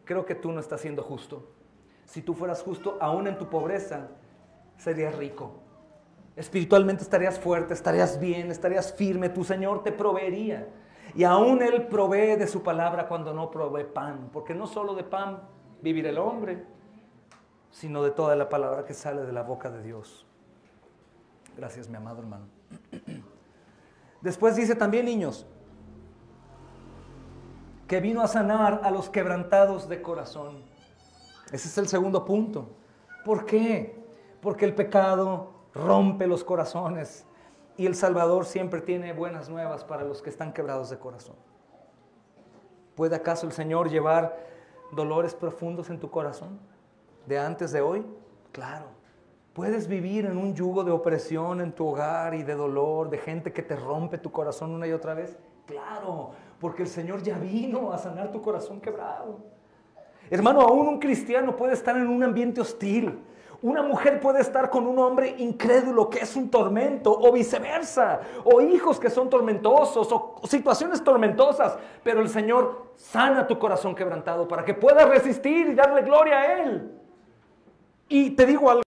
Speaker 2: creo que tú no estás siendo justo. Si tú fueras justo, aún en tu pobreza, serías rico. Espiritualmente estarías fuerte, estarías bien, estarías firme. Tu Señor te proveería. Y aún Él provee de su palabra cuando no provee pan. Porque no solo de pan vivirá el hombre, sino de toda la palabra que sale de la boca de Dios. Gracias, mi amado hermano. Después dice también, niños, que vino a sanar a los quebrantados de corazón. Ese es el segundo punto. ¿Por qué? Porque el pecado rompe los corazones y el Salvador siempre tiene buenas nuevas para los que están quebrados de corazón. ¿Puede acaso el Señor llevar dolores profundos en tu corazón de antes de hoy? Claro. ¿Puedes vivir en un yugo de opresión en tu hogar y de dolor, de gente que te rompe tu corazón una y otra vez? Claro, porque el Señor ya vino a sanar tu corazón quebrado. Hermano, aún un cristiano puede estar en un ambiente hostil. Una mujer puede estar con un hombre incrédulo que es un tormento, o viceversa, o hijos que son tormentosos, o situaciones tormentosas, pero el Señor sana tu corazón quebrantado para que puedas resistir y darle gloria a Él. Y te digo algo,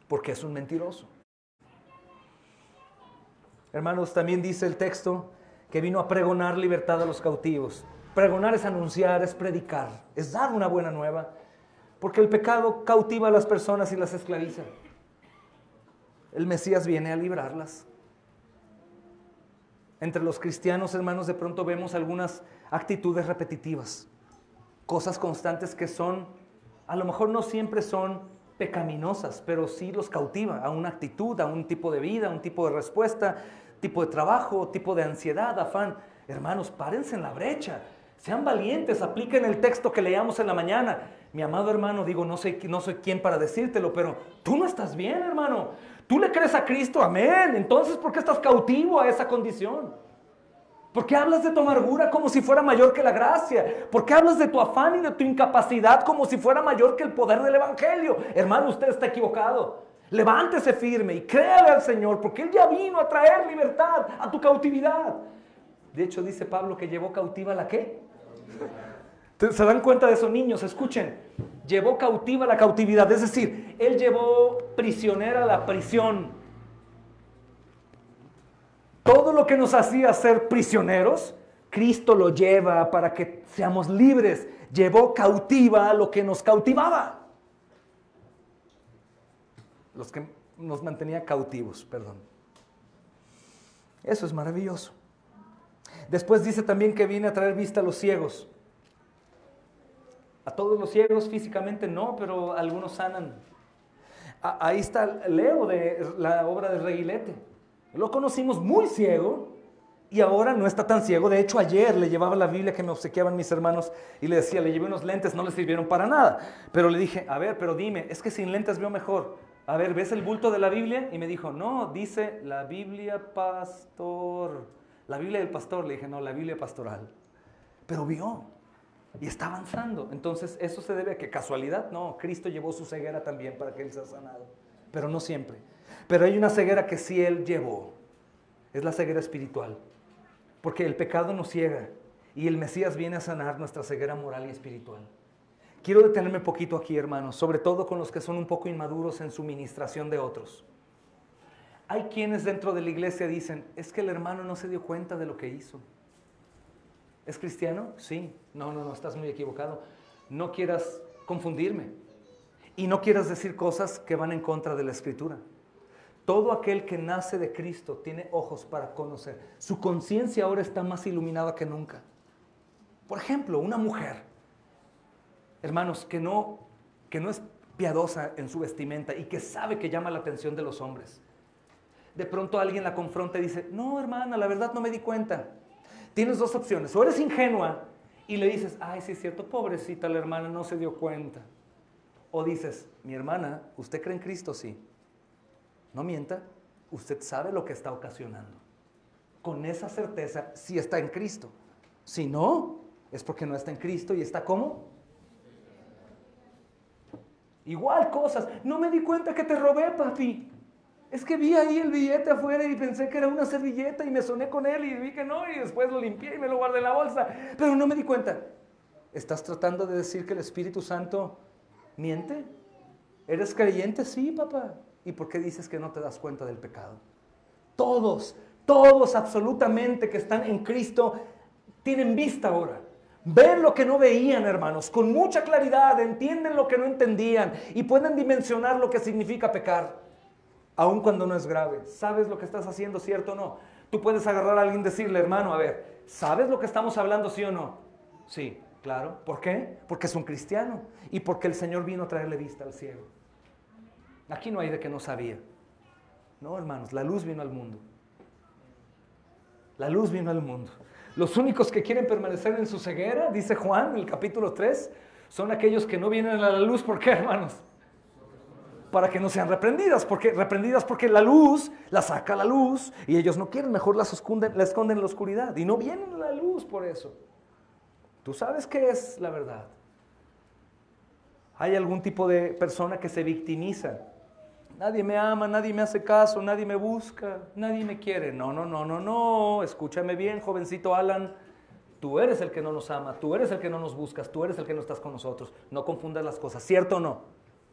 Speaker 2: porque es un mentiroso. Hermanos, también dice el texto que vino a pregonar libertad a los cautivos. Pregonar es anunciar, es predicar, es dar una buena nueva. Porque el pecado cautiva a las personas y las esclaviza. El Mesías viene a librarlas. Entre los cristianos, hermanos, de pronto vemos algunas actitudes repetitivas. Cosas constantes que son, a lo mejor no siempre son pecaminosas, pero sí los cautiva a una actitud, a un tipo de vida, a un tipo de respuesta, tipo de trabajo, tipo de ansiedad, afán. Hermanos, párense en la brecha. Sean valientes, apliquen el texto que leíamos en la mañana. Mi amado hermano, digo, no soy quien para decírtelo, pero tú no estás bien, hermano. Tú le crees a Cristo, amén. Entonces, ¿por qué estás cautivo a esa condición? ¿Por qué hablas de tu amargura como si fuera mayor que la gracia? ¿Por qué hablas de tu afán y de tu incapacidad como si fuera mayor que el poder del Evangelio? Hermano, usted está equivocado. Levántese firme y créale al Señor, porque Él ya vino a traer libertad a tu cautividad. De hecho, dice Pablo que llevó cautiva la ¿qué? ¿Se dan cuenta de eso, niños? Escuchen, llevó cautiva la cautividad, es decir, Él llevó prisionera la prisión. Todo lo que nos hacía ser prisioneros, Cristo lo lleva para que seamos libres. Llevó cautiva lo que nos cautivaba. Los que nos mantenía cautivos, perdón. Eso es maravilloso. Después dice también que viene a traer vista a los ciegos. A todos los ciegos físicamente no, pero algunos sanan. Ahí está Leo de la obra de Reguilete. Lo conocimos muy ciego y ahora no está tan ciego. De hecho, ayer le llevaba la Biblia que me obsequiaban mis hermanos y le decía, le llevé unos lentes, no le sirvieron para nada. Pero le dije, a ver, pero dime, es que sin lentes veo mejor. A ver, ¿ves el bulto de la Biblia? Y me dijo, no, dice la Biblia pastor. La Biblia del pastor. Le dije, no, la Biblia pastoral. Pero vio y está avanzando. Entonces, ¿eso se debe a que casualidad? No, Cristo llevó su ceguera también para que Él sea sanado. Pero no siempre. Pero hay una ceguera que sí Él llevó. Es la ceguera espiritual. Porque el pecado nos ciega y el Mesías viene a sanar nuestra ceguera moral y espiritual. Quiero detenerme un poquito aquí, hermanos, sobre todo con los que son un poco inmaduros en su ministración de otros. Hay quienes dentro de la iglesia dicen, es que el hermano no se dio cuenta de lo que hizo. ¿Es cristiano? Sí. No, estás muy equivocado. No quieras confundirme y no quieras decir cosas que van en contra de la Escritura. Todo aquel que nace de Cristo tiene ojos para conocer. Su conciencia ahora está más iluminada que nunca. Por ejemplo, una mujer, hermanos, que no es piadosa en su vestimenta y que sabe que llama la atención de los hombres. De pronto alguien la confronta y dice, no, hermana, la verdad no me di cuenta. Tienes dos opciones, o eres ingenua y le dices, ay, sí es cierto, pobrecita la hermana, no se dio cuenta. O dices, mi hermana, ¿usted cree en Cristo? Sí. No mienta, usted sabe lo que está ocasionando. Con esa certeza, sí está en Cristo. Si no, es porque no está en Cristo y está ¿cómo? Igual cosas, no me di cuenta que te robé, papi. Es que vi ahí el billete afuera y pensé que era una servilleta y me soné con él y vi que no y después lo limpié y me lo guardé en la bolsa. Pero no me di cuenta. ¿Estás tratando de decir que el Espíritu Santo miente? ¿Eres creyente? Sí, papá. ¿Y por qué dices que no te das cuenta del pecado? Todos absolutamente que están en Cristo tienen vista ahora. Ven lo que no veían, hermanos, con mucha claridad, entienden lo que no entendían y pueden dimensionar lo que significa pecar. Aun cuando no es grave. ¿Sabes lo que estás haciendo, cierto o no? Tú puedes agarrar a alguien y decirle, hermano, a ver, ¿sabes lo que estamos hablando, sí o no? Sí, claro. ¿Por qué? Porque es un cristiano y porque el Señor vino a traerle vista al ciego. Aquí no hay de que no sabía. No, hermanos, la luz vino al mundo. La luz vino al mundo. Los únicos que quieren permanecer en su ceguera, dice Juan en el capítulo 3, son aquellos que no vienen a la luz. ¿Por qué, hermanos? Para que no sean reprendidas porque la luz la saca a la luz y ellos no quieren, mejor la esconden en la oscuridad y no vienen a la luz por eso. Tú sabes qué es la verdad. Hay algún tipo de persona que se victimiza. Nadie me ama, nadie me hace caso, nadie me busca, nadie me quiere. No, escúchame bien, jovencito Alan. Tú eres el que no nos ama, tú eres el que no nos buscas, tú eres el que no estás con nosotros. No confundas las cosas, ¿cierto o no?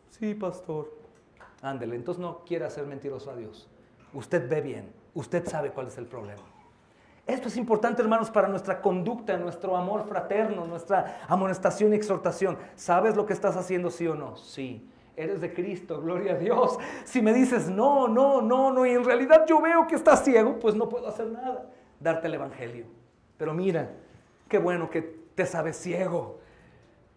Speaker 2: Sí, pastor. Ándele, entonces no quiera ser mentiroso a Dios. Usted ve bien, usted sabe cuál es el problema. Esto es importante, hermanos, para nuestra conducta, nuestro amor fraterno, nuestra amonestación y exhortación. ¿Sabes lo que estás haciendo, sí o no? Sí. Eres de Cristo, gloria a Dios. Si me dices no, y en realidad yo veo que estás ciego, pues no puedo hacer nada. Darte el evangelio. Pero mira, qué bueno que te sabes ciego.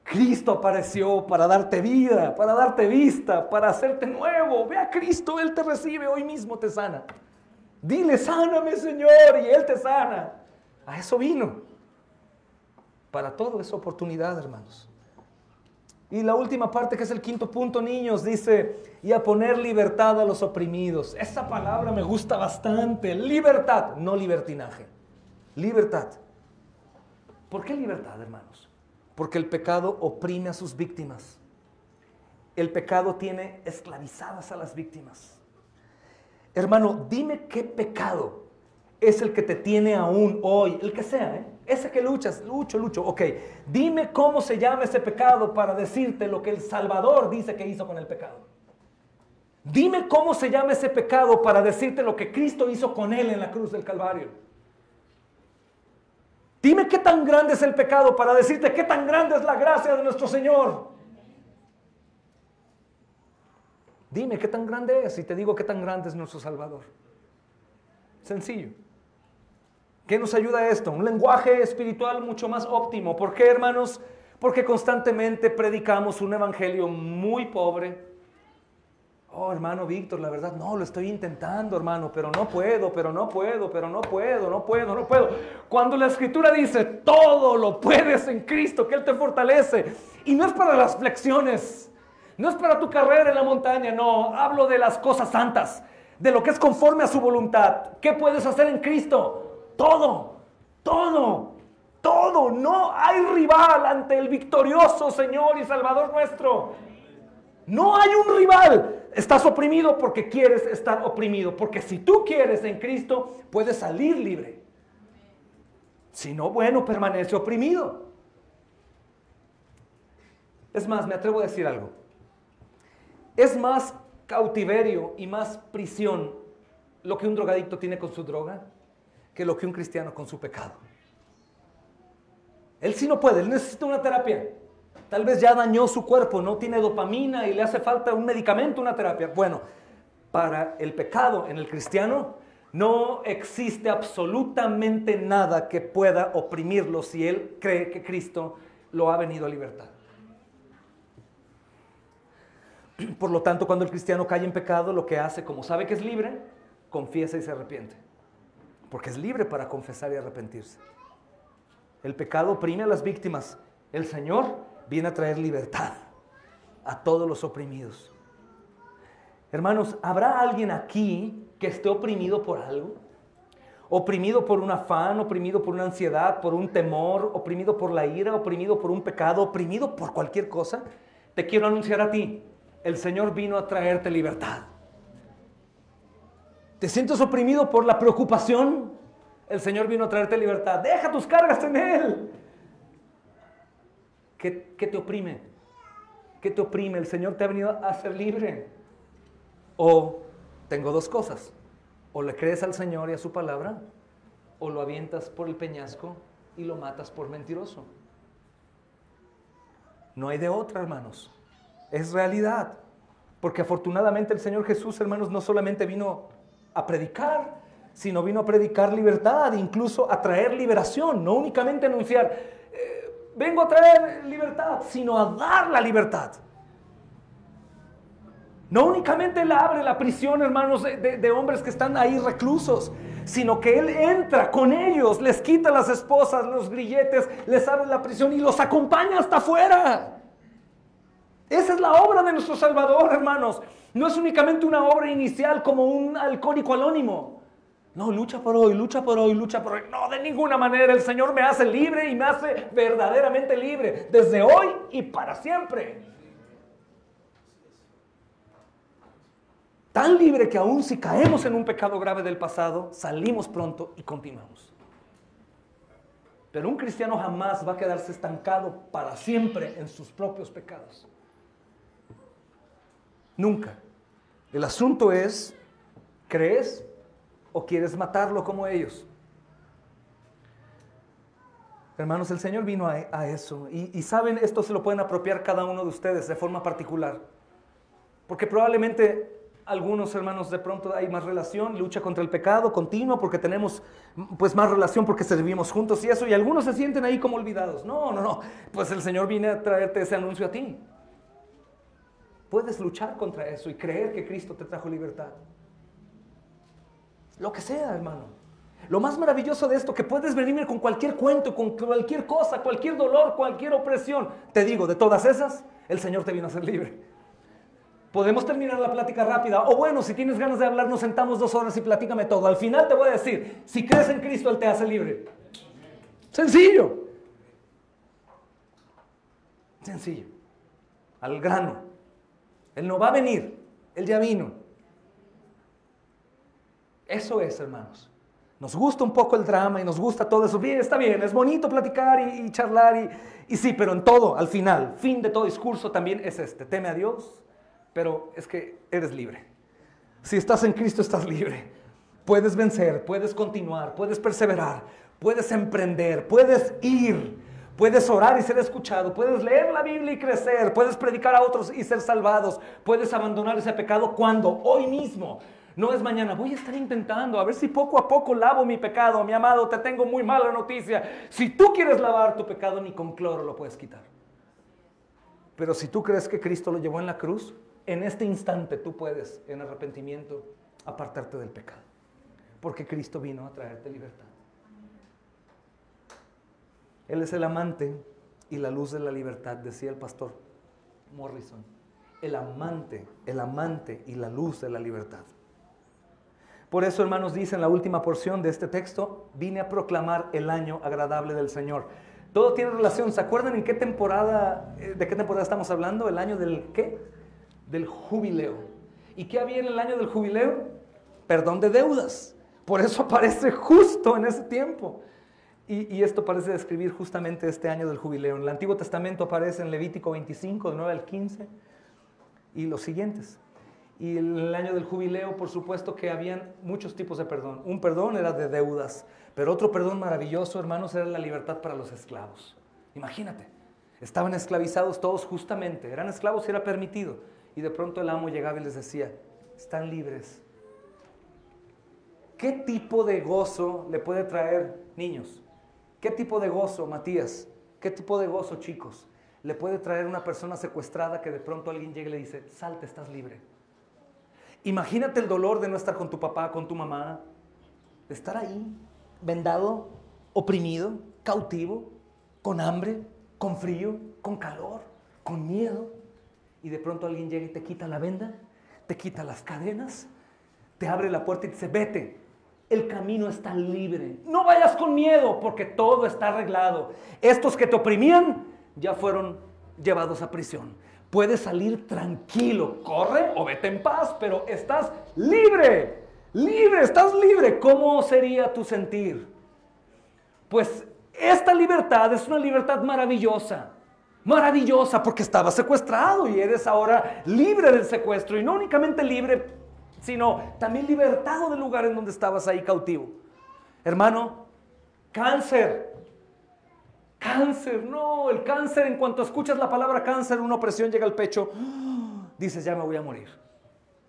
Speaker 2: Cristo apareció para darte vida, para darte vista, para hacerte nuevo. Ve a Cristo, Él te recibe, hoy mismo te sana. Dile, sáname, Señor, y Él te sana. A eso vino. Para todo es oportunidad, hermanos. Y la última parte, que es el quinto punto, niños, dice, y a poner libertad a los oprimidos. Esa palabra me gusta bastante. Libertad, no libertinaje. Libertad. ¿Por qué libertad, hermanos? Porque el pecado oprime a sus víctimas. El pecado tiene esclavizadas a las víctimas. Hermano, dime qué pecado es el que te tiene aún hoy, el que sea, Ese que luchas, lucho. Ok, dime cómo se llama ese pecado para decirte lo que el Salvador dice que hizo con el pecado. Dime cómo se llama ese pecado para decirte lo que Cristo hizo con él en la cruz del Calvario. Dime qué tan grande es el pecado para decirte qué tan grande es la gracia de nuestro Señor. Dime qué tan grande es y te digo qué tan grande es nuestro Salvador. Sencillo. ¿Qué nos ayuda esto? Un lenguaje espiritual mucho más óptimo. ¿Por qué, hermanos? Porque constantemente predicamos un evangelio muy pobre. Oh, hermano Víctor, la verdad, no, lo estoy intentando, hermano, pero no puedo. Cuando la Escritura dice, todo lo puedes en Cristo, que Él te fortalece. Y no es para las flexiones, no es para tu carrera en la montaña, no. Hablo de las cosas santas, de lo que es conforme a su voluntad. ¿Qué puedes hacer en Cristo? Todo. No hay rival ante el victorioso Señor y Salvador nuestro. No hay un rival. Estás oprimido porque quieres estar oprimido. Porque si tú quieres en Cristo, puedes salir libre. Si no, bueno, permanece oprimido. Es más, me atrevo a decir algo. Es más cautiverio y más prisión lo que un drogadicto tiene con su droga que lo que un cristiano con su pecado. Él sí no puede, él necesita una terapia. Tal vez ya dañó su cuerpo, no tiene dopamina y le hace falta un medicamento, una terapia. Bueno, para el pecado en el cristiano no existe absolutamente nada que pueda oprimirlo si él cree que Cristo lo ha venido a libertar. Por lo tanto, cuando el cristiano cae en pecado, lo que hace, como sabe que es libre, confiesa y se arrepiente. Porque es libre para confesar y arrepentirse. El pecado oprime a las víctimas. El Señor viene a traer libertad a todos los oprimidos. Hermanos, ¿habrá alguien aquí que esté oprimido por algo? Oprimido por un afán, oprimido por una ansiedad, por un temor, oprimido por la ira, oprimido por un pecado, oprimido por cualquier cosa. Te quiero anunciar a ti, el Señor vino a traerte libertad. ¿Te sientes oprimido por la preocupación? El Señor vino a traerte libertad. Deja tus cargas en Él. ¿Qué te oprime? ¿Qué te oprime? El Señor te ha venido a hacer libre. O tengo dos cosas. O le crees al Señor y a su palabra, o lo avientas por el peñasco y lo matas por mentiroso. No hay de otra, hermanos. Es realidad. Porque afortunadamente el Señor Jesús, hermanos, no solamente vino a predicar, sino vino a predicar libertad, incluso a traer liberación, no únicamente anunciar, vengo a traer libertad, sino a dar la libertad. No únicamente Él abre la prisión, hermanos, de hombres que están ahí reclusos, sino que Él entra con ellos, les quita las esposas, los grilletes, les abre la prisión y los acompaña hasta afuera. Esa es la obra de nuestro Salvador, hermanos. No es únicamente una obra inicial como un alcohólico anónimo. No, lucha por hoy. No, de ninguna manera. El Señor me hace libre y me hace verdaderamente libre. Desde hoy y para siempre. Tan libre que aún si caemos en un pecado grave del pasado, salimos pronto y continuamos. Pero un cristiano jamás va a quedarse estancado para siempre en sus propios pecados. Nunca. El asunto es, ¿crees o quieres matarlo como ellos? Hermanos, el Señor vino a eso. Y saben, esto se lo pueden apropiar cada uno de ustedes de forma particular. Porque probablemente algunos hermanos de pronto hay más relación, lucha contra el pecado continua, porque tenemos pues más relación porque servimos juntos y eso. Y algunos se sienten ahí como olvidados. No. Pues el Señor viene a traerte ese anuncio a ti. Puedes luchar contra eso y creer que Cristo te trajo libertad. Lo que sea, hermano. Lo más maravilloso de esto, que puedes venirme con cualquier cuento, con cualquier cosa, cualquier dolor, cualquier opresión. Te digo, de todas esas, el Señor te vino a hacer libre. Podemos terminar la plática rápida. O bueno, si tienes ganas de hablar, nos sentamos 2 horas y platícame todo. Al final te voy a decir, si crees en Cristo, Él te hace libre. Sencillo. Sencillo. Al grano. Él no va a venir, Él ya vino. Eso es, hermanos. Nos gusta un poco el drama y nos gusta todo eso. Bien, está bien, es bonito platicar y charlar y sí, pero en todo, al final, fin de todo discurso también es teme a Dios, pero es que eres libre. Si estás en Cristo, estás libre. Puedes vencer, puedes continuar, puedes perseverar, puedes emprender, puedes ir, puedes orar y ser escuchado, puedes leer la Biblia y crecer, puedes predicar a otros y ser salvados, puedes abandonar ese pecado cuando, hoy mismo. No es mañana, voy a estar intentando, a ver si poco a poco lavo mi pecado. Mi amado, te tengo muy mala noticia. Si tú quieres lavar tu pecado, ni con cloro lo puedes quitar. Pero si tú crees que Cristo lo llevó en la cruz, en este instante tú puedes, en arrepentimiento, apartarte del pecado. Porque Cristo vino a traerte libertad. Él es el amante y la luz de la libertad, decía el pastor Morrison. El amante y la luz de la libertad. Por eso, hermanos, dice en la última porción de este texto, vine a proclamar el año agradable del Señor. Todo tiene relación. ¿Se acuerdan de qué temporada estamos hablando? ¿El año del qué? Del jubileo. ¿Y qué había en el año del jubileo? Perdón de deudas. Por eso aparece justo en ese tiempo. Y esto parece describir justamente este año del jubileo. En el Antiguo Testamento aparece en Levítico 25, de 9 al 15, y los siguientes. Y en el año del jubileo, por supuesto que habían muchos tipos de perdón. Un perdón era de deudas, pero otro perdón maravilloso, hermanos, era la libertad para los esclavos. Imagínate, estaban esclavizados todos justamente, eran esclavos y era permitido. Y de pronto el amo llegaba y les decía, están libres. ¿Qué tipo de gozo le puede traer, niños? ¿Qué tipo de gozo, Matías? ¿Qué tipo de gozo, chicos? Le puede traer una persona secuestrada que de pronto alguien llegue y le dice, salte, estás libre. Imagínate el dolor de no estar con tu papá, con tu mamá, de estar ahí, vendado, oprimido, cautivo, con hambre, con frío, con calor, con miedo. Y de pronto alguien llega y te quita la venda, te quita las cadenas, te abre la puerta y te dice, vete, el camino está libre. No vayas con miedo porque todo está arreglado. Estos que te oprimían ya fueron llevados a prisión. Puedes salir tranquilo, corre o vete en paz, pero estás libre, estás libre. ¿Cómo sería tu sentir? Pues esta libertad es una libertad maravillosa, porque estabas secuestrado y eres ahora libre del secuestro, y no únicamente libre, sino también libertado del lugar en donde estabas ahí cautivo. Hermano, cáncer, no, el cáncer, en cuanto escuchas la palabra cáncer, una opresión llega al pecho, dices, ya me voy a morir,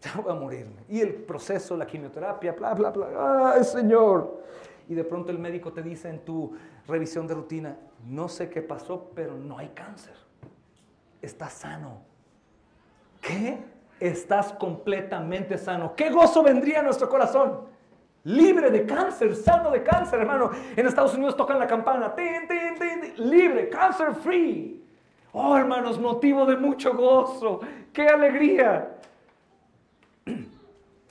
Speaker 2: ya voy a morirme. Y el proceso, la quimioterapia, bla, bla, bla, ¡ay, Señor! Y de pronto el médico te dice en tu revisión de rutina, no sé qué pasó, pero no hay cáncer, estás sano. ¿Qué? Estás completamente sano. ¿Qué gozo vendría a nuestro corazón? Libre de cáncer, sano de cáncer, hermano. En Estados Unidos tocan la campana. Tin, tin, tin, libre, cancer free. Oh, hermanos, motivo de mucho gozo. ¡Qué alegría!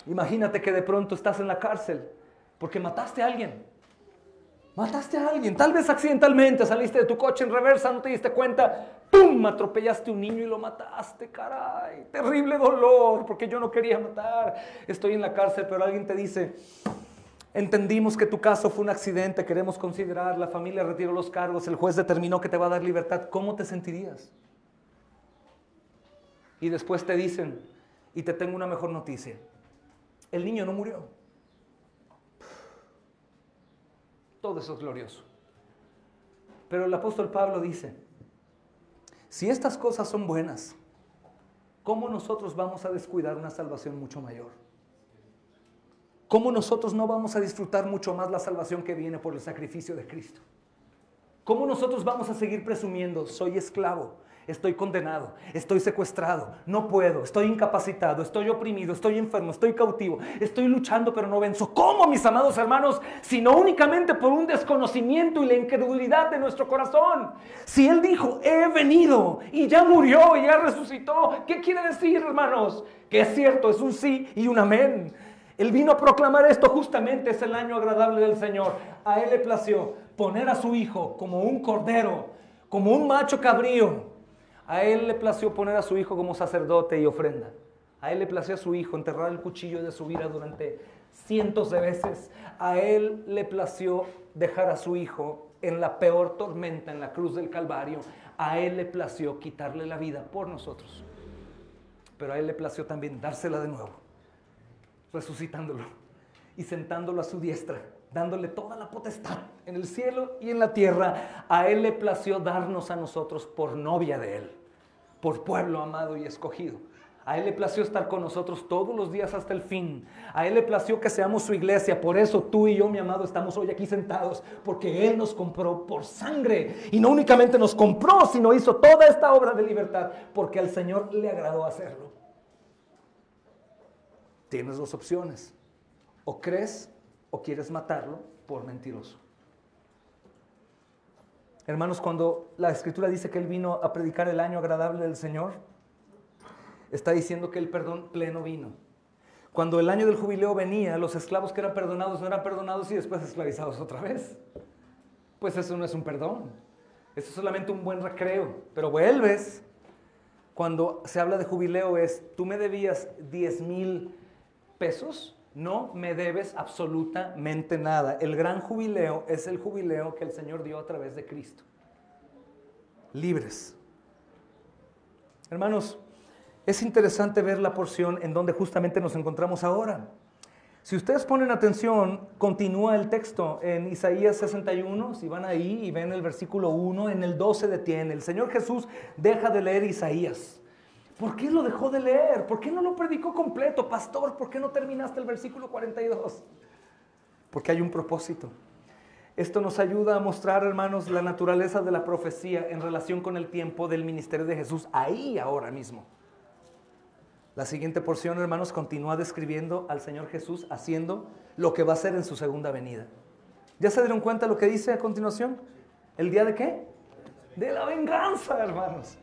Speaker 2: Imagínate que de pronto estás en la cárcel porque mataste a alguien. Tal vez accidentalmente saliste de tu coche en reversa, no te diste cuenta. ¡Pum! Atropellaste a un niño y lo mataste, caray. Terrible dolor, porque yo no quería matar. Estoy en la cárcel, pero alguien te dice, entendimos que tu caso fue un accidente, queremos considerar, la familia retiró los cargos, el juez determinó que te va a dar libertad. ¿Cómo te sentirías? Y después te dicen, y te tengo una mejor noticia, el niño no murió. Todo eso es glorioso. Pero el apóstol Pablo dice, si estas cosas son buenas, ¿cómo nosotros vamos a descuidar una salvación mucho mayor? ¿Cómo nosotros no vamos a disfrutar mucho más la salvación que viene por el sacrificio de Cristo? ¿Cómo nosotros vamos a seguir presumiendo, soy esclavo, estoy condenado, estoy secuestrado, no puedo, estoy incapacitado, estoy oprimido, estoy enfermo, estoy cautivo, estoy luchando pero no venzo? ¿Cómo, mis amados hermanos? Sino únicamente por un desconocimiento y la incredulidad de nuestro corazón. Si Él dijo, he venido y ya murió y ya resucitó, ¿qué quiere decir, hermanos? Que es cierto, es un sí y un amén. Él vino a proclamar esto, justamente es el año agradable del Señor. A Él le plació poner a su Hijo como un cordero, como un macho cabrío. A Él le plació poner a su Hijo como sacerdote y ofrenda. A Él le plació a su Hijo enterrar el cuchillo de su ira durante cientos de veces. A Él le plació dejar a su Hijo en la peor tormenta en la cruz del Calvario. A Él le plació quitarle la vida por nosotros. Pero a Él le plació también dársela de nuevo, resucitándolo y sentándolo a su diestra, dándole toda la potestad en el cielo y en la tierra. A Él le plació darnos a nosotros por novia de Él, por pueblo amado y escogido. A Él le plació estar con nosotros todos los días hasta el fin. A Él le plació que seamos su iglesia. Por eso tú y yo, mi amado, estamos hoy aquí sentados. Porque Él nos compró por sangre. Y no únicamente nos compró, sino hizo toda esta obra de libertad. Porque al Señor le agradó hacerlo. Tienes dos opciones. O crees o quieres matarlo por mentiroso. Hermanos, cuando la Escritura dice que Él vino a predicar el año agradable del Señor, está diciendo que el perdón pleno vino. Cuando el año del jubileo venía, los esclavos que eran perdonados no eran perdonados y después esclavizados otra vez. Pues eso no es un perdón. Eso es solamente un buen recreo. Pero vuelves. Cuando se habla de jubileo es, tú me debías 10,000 pesos, no me debes absolutamente nada. El gran jubileo es el jubileo que el Señor dio a través de Cristo. Libres. Hermanos, es interesante ver la porción en donde justamente nos encontramos ahora. Si ustedes ponen atención, continúa el texto en Isaías 61, si van ahí y ven el versículo 1, en el 12 detiene. El Señor Jesús deja de leer Isaías. ¿Por qué lo dejó de leer? ¿Por qué no lo predicó completo? Pastor, ¿por qué no terminaste el versículo 42? Porque hay un propósito. Esto nos ayuda a mostrar, hermanos, la naturaleza de la profecía en relación con el tiempo del ministerio de Jesús, ahí, ahora mismo. La siguiente porción, hermanos, continúa describiendo al Señor Jesús haciendo lo que va a hacer en su segunda venida. ¿Ya se dieron cuenta lo que dice a continuación? ¿El día de qué? De la venganza, hermanos.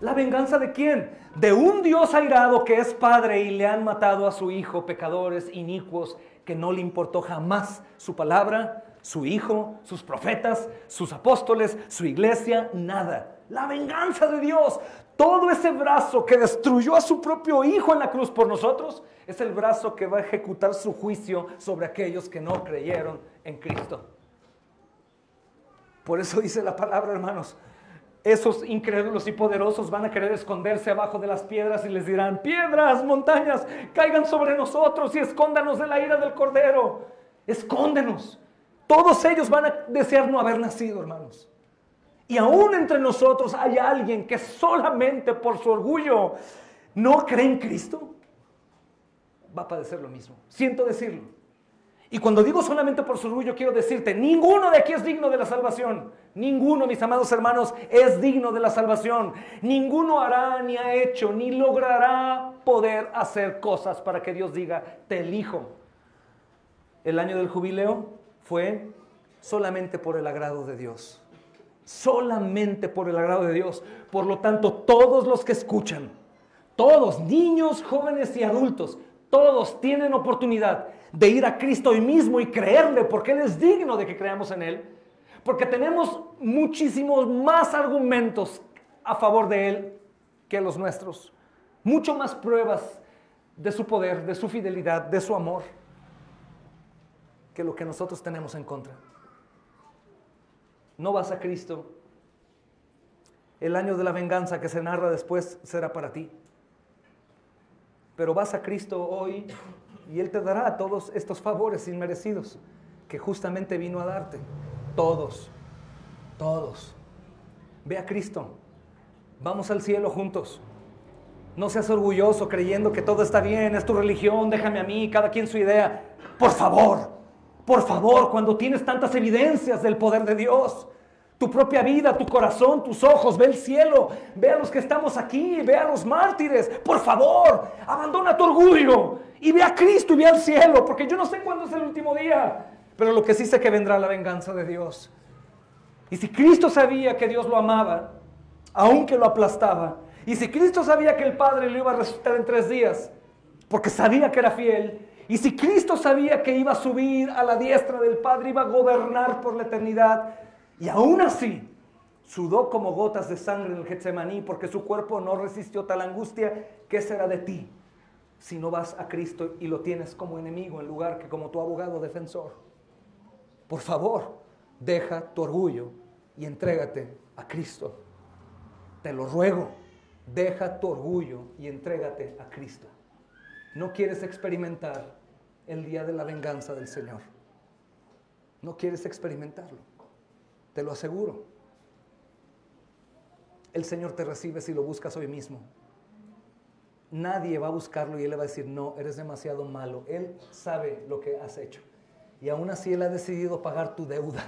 Speaker 2: ¿La venganza de quién? De un Dios airado que es Padre y le han matado a su Hijo, pecadores, inicuos, que no le importó jamás su palabra, su Hijo, sus profetas, sus apóstoles, su iglesia, nada. La venganza de Dios. Todo ese brazo que destruyó a su propio Hijo en la cruz por nosotros, es el brazo que va a ejecutar su juicio sobre aquellos que no creyeron en Cristo. Por eso dice la palabra, hermanos, esos incrédulos y poderosos van a querer esconderse abajo de las piedras y les dirán, piedras, montañas, caigan sobre nosotros y escóndanos de la ira del Cordero. Escóndenos. Todos ellos van a desear no haber nacido, hermanos. Y aún entre nosotros hay alguien que solamente por su orgullo no cree en Cristo. Va a padecer lo mismo. Siento decirlo. Y cuando digo solamente por su orgullo, quiero decirte, ninguno de aquí es digno de la salvación. Ninguno, mis amados hermanos, es digno de la salvación. Ninguno hará, ni ha hecho, ni logrará poder hacer cosas para que Dios diga, te elijo. El año del jubileo fue solamente por el agrado de Dios. Solamente por el agrado de Dios. Por lo tanto, todos los que escuchan, todos, niños, jóvenes y adultos, todos tienen oportunidad de ir a Cristo hoy mismo y creerle, porque Él es digno de que creamos en Él. Porque tenemos muchísimos más argumentos a favor de Él que los nuestros. Mucho más pruebas de su poder, de su fidelidad, de su amor, que lo que nosotros tenemos en contra. No vas a Cristo, el año de la venganza que se narra después será para ti. Pero vas a Cristo hoy y Él te dará todos estos favores inmerecidos que justamente vino a darte. Todos, todos. Ve a Cristo. Vamos al cielo juntos. No seas orgulloso creyendo que todo está bien, es tu religión, déjame a mí, cada quien su idea. Por favor, cuando tienes tantas evidencias del poder de Dios, tu propia vida, tu corazón, tus ojos, ve el cielo, ve a los que estamos aquí, ve a los mártires, por favor, abandona tu orgullo y ve a Cristo y ve al cielo, porque yo no sé cuándo es el último día, pero lo que sí sé que vendrá la venganza de Dios. Y si Cristo sabía que Dios lo amaba, aunque lo aplastaba, y si Cristo sabía que el Padre lo iba a resucitar en 3 días, porque sabía que era fiel, y si Cristo sabía que iba a subir a la diestra del Padre, iba a gobernar por la eternidad, y aún así sudó como gotas de sangre en el Getsemaní, porque su cuerpo no resistió tal angustia, ¿qué será de ti? si no vas a Cristo y lo tienes como enemigo en lugar que como tu abogado defensor? Por favor, deja tu orgullo y entrégate a Cristo. Te lo ruego, deja tu orgullo y entrégate a Cristo. No quieres experimentar el día de la venganza del Señor. No quieres experimentarlo. Te lo aseguro. El Señor te recibe si lo buscas hoy mismo. Nadie va a buscarlo y Él le va a decir, no, eres demasiado malo. Él sabe lo que has hecho. Y aún así Él ha decidido pagar tu deuda.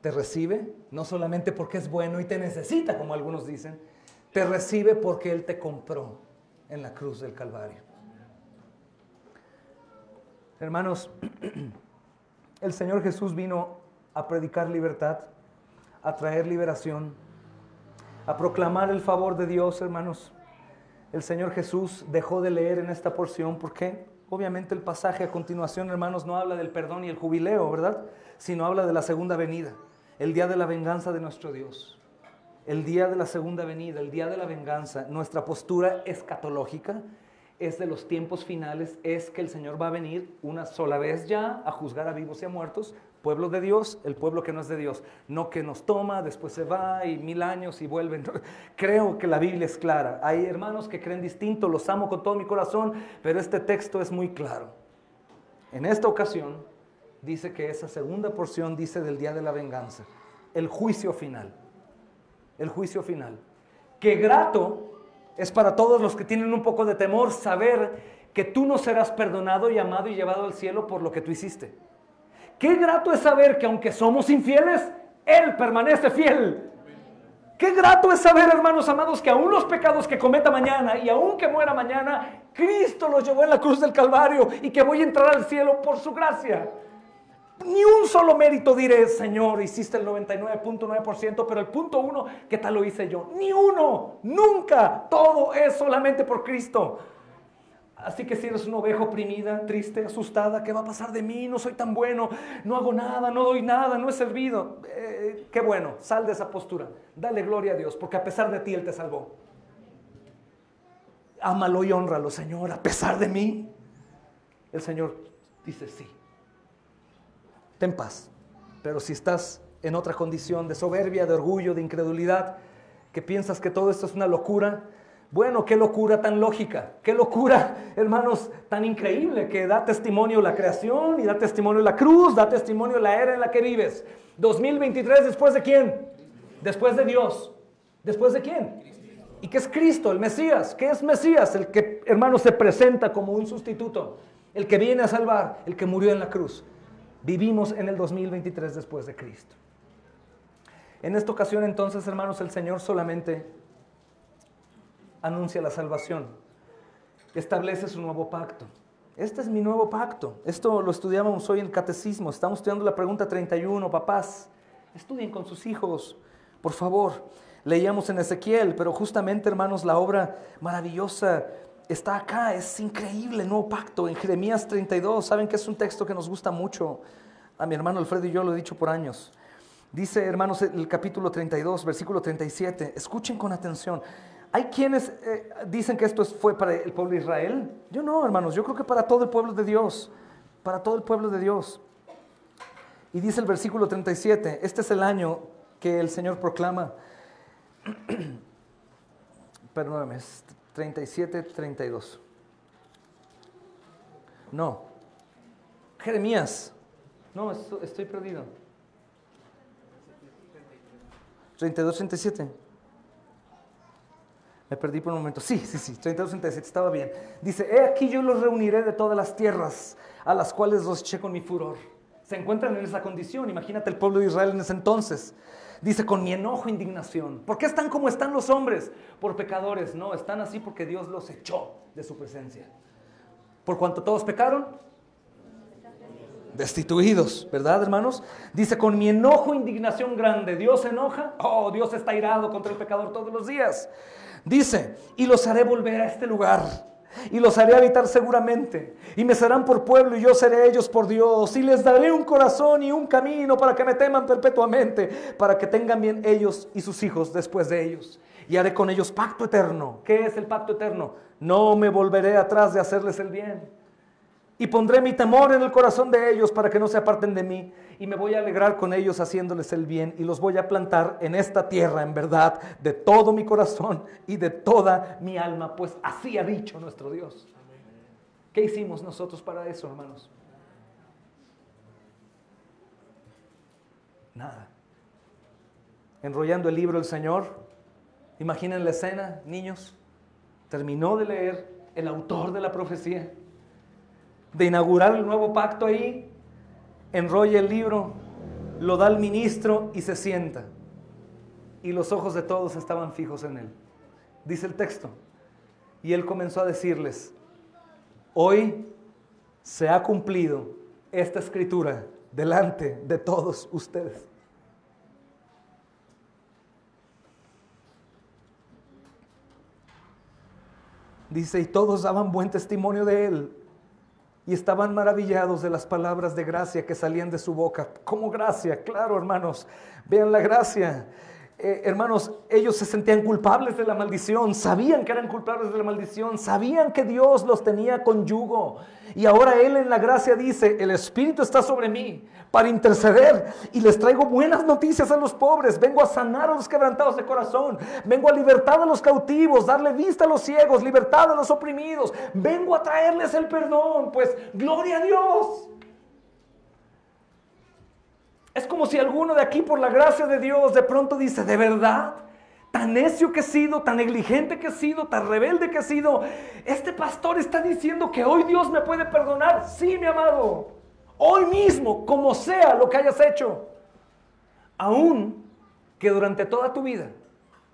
Speaker 2: Te recibe, no solamente porque es bueno y te necesita, como algunos dicen. Te recibe porque Él te compró en la cruz del Calvario. Hermanos, el Señor Jesús vino a predicar libertad, a traer liberación, a proclamar el favor de Dios, hermanos. El Señor Jesús dejó de leer en esta porción. ¿Por qué? Obviamente el pasaje a continuación, hermanos, no habla del perdón y el jubileo, ¿verdad? Sino habla de la segunda venida, el día de la venganza de nuestro Dios. El día de la segunda venida, el día de la venganza. Nuestra postura escatológica es de los tiempos finales, es que el Señor va a venir una sola vez ya a juzgar a vivos y a muertos, pueblo de Dios, el pueblo que no es de Dios, no que nos toma, después se va y 1000 años y vuelven. Creo que la Biblia es clara. Hay hermanos que creen distinto, los amo con todo mi corazón, pero este texto es muy claro. En esta ocasión dice que esa segunda porción dice del día de la venganza, el juicio final. El juicio final. Qué grato es para todos los que tienen un poco de temor saber que tú no serás perdonado y amado y llevado al cielo por lo que tú hiciste. Qué grato es saber que aunque somos infieles, Él permanece fiel. Qué grato es saber, hermanos amados, que aún los pecados que cometa mañana y aún que muera mañana, Cristo los llevó en la cruz del Calvario y que voy a entrar al cielo por su gracia. Ni un solo mérito diré, Señor, hiciste el 99.9%, pero el 0.1, ¿qué tal lo hice yo? Ni uno, nunca, todo es solamente por Cristo. Así que si eres una oveja oprimida, triste, asustada, ¿qué va a pasar de mí? No soy tan bueno, no hago nada, no doy nada, no he servido. Qué bueno, sal de esa postura, dale gloria a Dios, porque a pesar de ti Él te salvó. Ámalo y hónralo, Señor, a pesar de mí. El Señor dice sí. Ten paz, pero si estás en otra condición de soberbia, de orgullo, de incredulidad, que piensas que todo esto es una locura, bueno, qué locura tan lógica, qué locura, hermanos, tan increíble, que da testimonio la creación y da testimonio la cruz, da testimonio la era en la que vives. 2023, ¿después de quién? Después de Dios. ¿Después de quién? ¿Y qué es Cristo, el Mesías? ¿Qué es Mesías? El que, hermanos, se presenta como un sustituto, el que viene a salvar, el que murió en la cruz. Vivimos en el 2023 después de Cristo. En esta ocasión entonces, hermanos, el Señor solamente anuncia la salvación, establece su nuevo pacto. Este es mi nuevo pacto. Esto lo estudiábamos hoy en el catecismo. Estamos estudiando la pregunta 31. Papás, estudien con sus hijos, por favor. Leíamos en Ezequiel, pero justamente, hermanos, la obra maravillosa está acá. Es increíble, el nuevo pacto. En Jeremías 32, saben que es un texto que nos gusta mucho. A mi hermano Alfredo y yo lo he dicho por años. Dice, hermanos, el capítulo 32, versículo 37. Escuchen con atención. Hay quienes dicen que esto fue para el pueblo de Israel. Yo no, hermanos, yo creo que para todo el pueblo de Dios. Para todo el pueblo de Dios. Y dice el versículo 37, este es el año que el Señor proclama. Perdóname, es 37, 32. No. Jeremías. No, estoy perdido. 32, 37. Me perdí por un momento. Sí, 32, 37, estaba bien. Dice, he aquí yo los reuniré de todas las tierras a las cuales los eché con mi furor. Se encuentran en esa condición. Imagínate el pueblo de Israel en ese entonces. Dice, con mi enojo e indignación. ¿Por qué están como están los hombres? Por pecadores. No, están así porque Dios los echó de su presencia. Por cuanto todos pecaron, destituidos, ¿verdad, hermanos? Dice, con mi enojo e indignación grande. ¿Dios se enoja? Oh, Dios está irado contra el pecador todos los días. Dice, y los haré volver a este lugar, y los haré habitar seguramente, y me serán por pueblo, y yo seré ellos por Dios, y les daré un corazón y un camino para que me teman perpetuamente, para que tengan bien ellos y sus hijos después de ellos. y haré con ellos pacto eterno. ¿Qué es el pacto eterno? No me volveré atrás de hacerles el bien. Y pondré mi temor en el corazón de ellos para que no se aparten de mí. Y me voy a alegrar con ellos haciéndoles el bien. Y los voy a plantar en esta tierra, en verdad, de todo mi corazón y de toda mi alma. Pues así ha dicho nuestro Dios. ¿Qué hicimos nosotros para eso, hermanos? Nada. Enrollando el libro el Señor. Imaginen la escena, niños. Terminó de leer el autor de la profecía, de inaugurar el nuevo pacto ahí, enrolla el libro, lo da al ministro y se sienta. Y los ojos de todos estaban fijos en él. Dice el texto. Y él comenzó a decirles, hoy se ha cumplido esta escritura delante de todos ustedes. Dice, y todos daban buen testimonio de él. Y estaban maravillados de las palabras de gracia que salían de su boca. ¿Cómo gracia? Claro, hermanos, vean la gracia. Hermanos, ellos se sentían culpables de la maldición, sabían que eran culpables de la maldición, sabían que Dios los tenía con yugo. Y ahora Él en la gracia dice, el Espíritu está sobre mí para interceder y les traigo buenas noticias a los pobres. Vengo a sanar a los quebrantados de corazón, vengo a libertar a los cautivos, darle vista a los ciegos, libertad a los oprimidos. Vengo a traerles el perdón, pues gloria a Dios. Es como si alguno de aquí, por la gracia de Dios, de pronto dice, ¿de verdad? Tan necio que he sido, tan negligente que he sido, tan rebelde que he sido. Este pastor está diciendo que hoy Dios me puede perdonar. Sí, mi amado. Hoy mismo, como sea lo que hayas hecho. Aún que durante toda tu vida,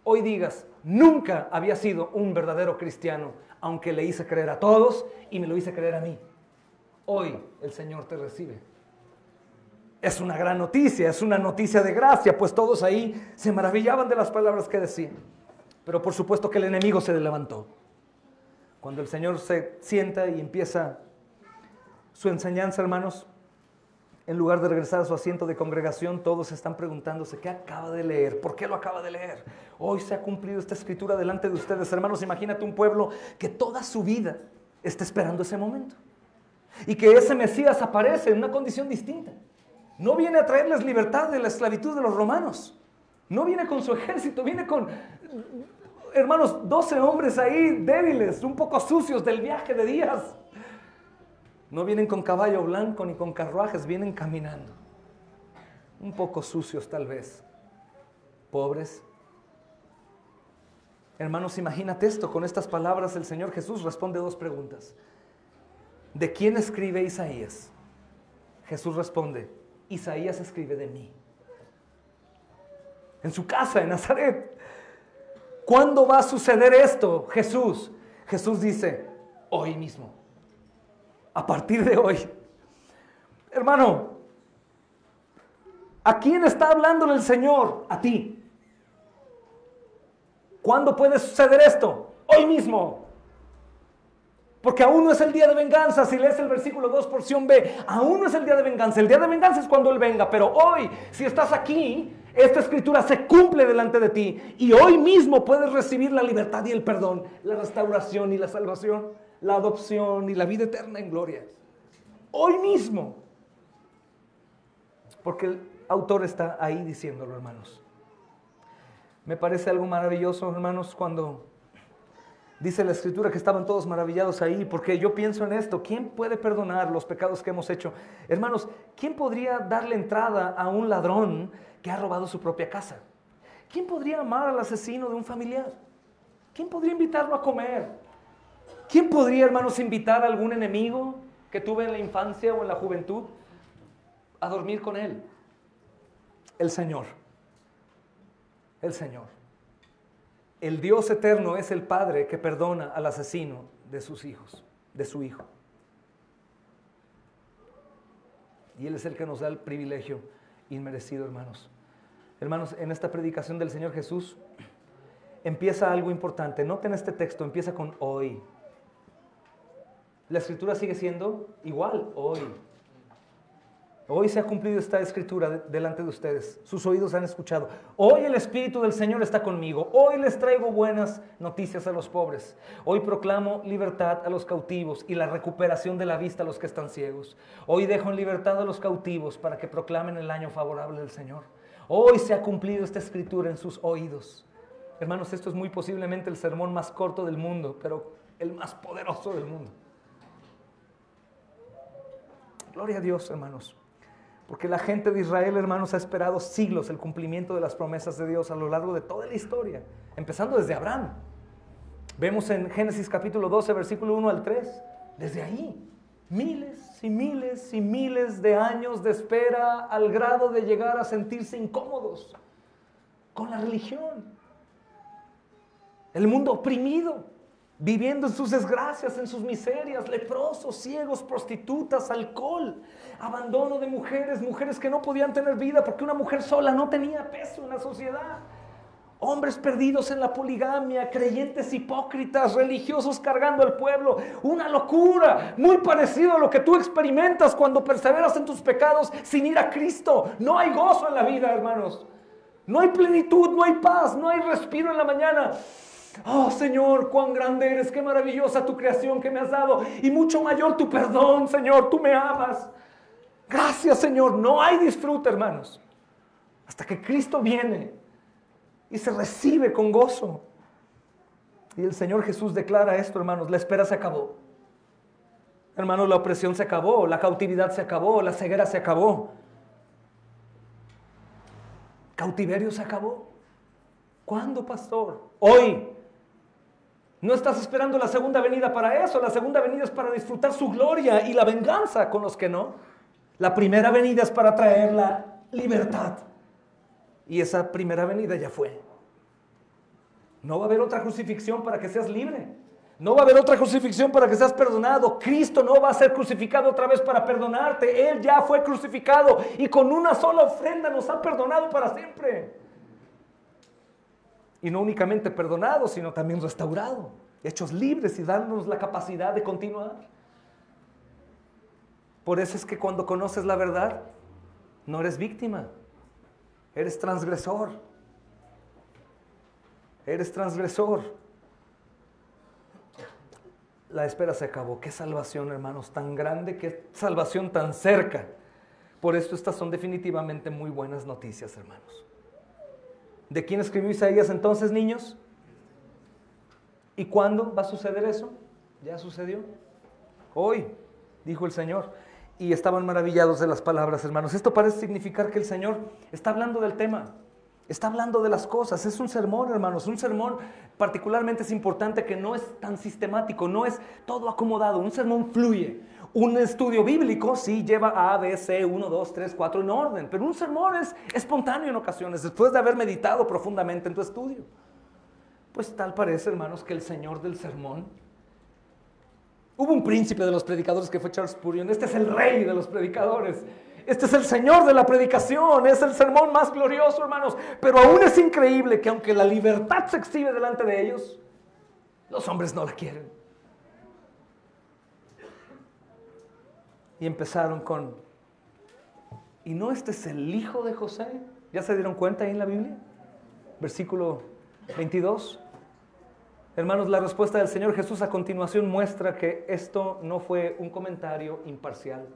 Speaker 2: hoy digas, nunca había sido un verdadero cristiano, aunque le hice creer a todos y me lo hice creer a mí. Hoy el Señor te recibe. Es una gran noticia, es una noticia de gracia, pues todos ahí se maravillaban de las palabras que decían. Pero por supuesto que el enemigo se levantó. Cuando el Señor se sienta y empieza su enseñanza, hermanos, en lugar de regresar a su asiento de congregación, todos están preguntándose qué acaba de leer, por qué lo acaba de leer. Hoy se ha cumplido esta escritura delante de ustedes, hermanos. Imagínate un pueblo que toda su vida está esperando ese momento y que ese Mesías aparece en una condición distinta. No viene a traerles libertad de la esclavitud de los romanos. No viene con su ejército, viene con, hermanos, 12 hombres ahí débiles, un poco sucios del viaje de días. No vienen con caballo blanco ni con carruajes, vienen caminando. Un poco sucios tal vez, pobres. Hermanos, imagínate esto, con estas palabras el Señor Jesús responde dos preguntas. ¿De quién escribe Isaías? Jesús responde, Isaías escribe de mí. En su casa, en Nazaret. ¿Cuándo va a suceder esto, Jesús? Jesús dice, hoy mismo. A partir de hoy. Hermano, ¿a quién está hablándole el Señor? A ti. ¿Cuándo puede suceder esto? Hoy mismo. Porque aún no es el día de venganza. Si lees el versículo 2, porción B, aún no es el día de venganza. El día de venganza es cuando Él venga. Pero hoy, si estás aquí, esta escritura se cumple delante de ti. Y hoy mismo puedes recibir la libertad y el perdón, la restauración y la salvación, la adopción y la vida eterna en gloria. Hoy mismo. Porque el autor está ahí diciéndolo, hermanos. Me parece algo maravilloso, hermanos, cuando dice la escritura que estaban todos maravillados ahí, porque yo pienso en esto, ¿quién puede perdonar los pecados que hemos hecho? Hermanos, ¿quién podría darle entrada a un ladrón que ha robado su propia casa? ¿Quién podría amar al asesino de un familiar? ¿Quién podría invitarlo a comer? ¿Quién podría, hermanos, invitar a algún enemigo que tuve en la infancia o en la juventud a dormir con él? El Señor. El Señor. El Dios eterno es el Padre que perdona al asesino de sus hijos, de su hijo. Y Él es el que nos da el privilegio inmerecido, hermanos. Hermanos, en esta predicación del Señor Jesús empieza algo importante. Noten este texto, empieza con hoy. La escritura sigue siendo igual, hoy. Hoy se ha cumplido esta escritura delante de ustedes. Sus oídos han escuchado. Hoy el Espíritu del Señor está conmigo. Hoy les traigo buenas noticias a los pobres. Hoy proclamo libertad a los cautivos y la recuperación de la vista a los que están ciegos. Hoy dejo en libertad a los cautivos para que proclamen el año favorable del Señor. Hoy se ha cumplido esta escritura en sus oídos. Hermanos, esto es muy posiblemente el sermón más corto del mundo, pero el más poderoso del mundo. Gloria a Dios, hermanos. Porque la gente de Israel, hermanos, ha esperado siglos el cumplimiento de las promesas de Dios a lo largo de toda la historia, empezando desde Abraham. Vemos en Génesis capítulo 12, versículo 1 al 3, desde ahí, miles y miles y miles de años de espera al grado de llegar a sentirse incómodos con la religión. El mundo oprimido, viviendo en sus desgracias, en sus miserias, leprosos, ciegos, prostitutas, alcohol, abandono de mujeres, mujeres que no podían tener vida porque una mujer sola no tenía peso en la sociedad, hombres perdidos en la poligamia, creyentes hipócritas, religiosos cargando al pueblo, una locura, muy parecido a lo que tú experimentas cuando perseveras en tus pecados sin ir a Cristo. No hay gozo en la vida, hermanos, no hay plenitud, no hay paz, no hay respiro en la mañana. Oh Señor, cuán grande eres, qué maravillosa tu creación que me has dado y mucho mayor tu perdón, Señor, tú me amas. Gracias, Señor. No hay disfrute, hermanos, hasta que Cristo viene y se recibe con gozo. Y el Señor Jesús declara esto, hermanos: la espera se acabó. Hermanos, la opresión se acabó, la cautividad se acabó, la ceguera se acabó. Cautiverio se acabó. ¿Cuándo, pastor? Hoy. No estás esperando la segunda venida para eso. La segunda venida es para disfrutar su gloria y la venganza con los que no. La primera venida es para traer la libertad. Y esa primera venida ya fue. No va a haber otra crucifixión para que seas libre. No va a haber otra crucifixión para que seas perdonado. Cristo no va a ser crucificado otra vez para perdonarte. Él ya fue crucificado y con una sola ofrenda nos ha perdonado para siempre. Y no únicamente perdonado, sino también restaurado, hechos libres y dándonos la capacidad de continuar. Por eso es que cuando conoces la verdad, no eres víctima, eres transgresor. Eres transgresor. La espera se acabó. Qué salvación, hermanos, tan grande, qué salvación tan cerca. Por esto estas son definitivamente muy buenas noticias, hermanos. ¿De quién escribió Isaías entonces, niños? ¿Y cuándo va a suceder eso? ¿Ya sucedió? Hoy, dijo el Señor. Y estaban maravillados de las palabras, hermanos. Esto parece significar que el Señor está hablando del tema. Está hablando de las cosas. Es un sermón, hermanos. Un sermón particularmente es importante que no es tan sistemático, no es todo acomodado. Un sermón fluye. Un estudio bíblico sí lleva A, B, C, 1, 2, 3, 4 en orden. Pero un sermón es espontáneo en ocasiones, después de haber meditado profundamente en tu estudio. Pues tal parece, hermanos, que el Señor del sermón... Hubo un príncipe de los predicadores que fue Charles Spurgeon. Este es el rey de los predicadores. Este es el Señor de la predicación. Es el sermón más glorioso, hermanos. Pero aún es increíble que aunque la libertad se exhibe delante de ellos, los hombres no la quieren. Y empezaron con: ¿y no este es el hijo de José? ¿Ya se dieron cuenta ahí en la Biblia? Versículo 22. Hermanos, la respuesta del Señor Jesús a continuación muestra que esto no fue un comentario imparcial.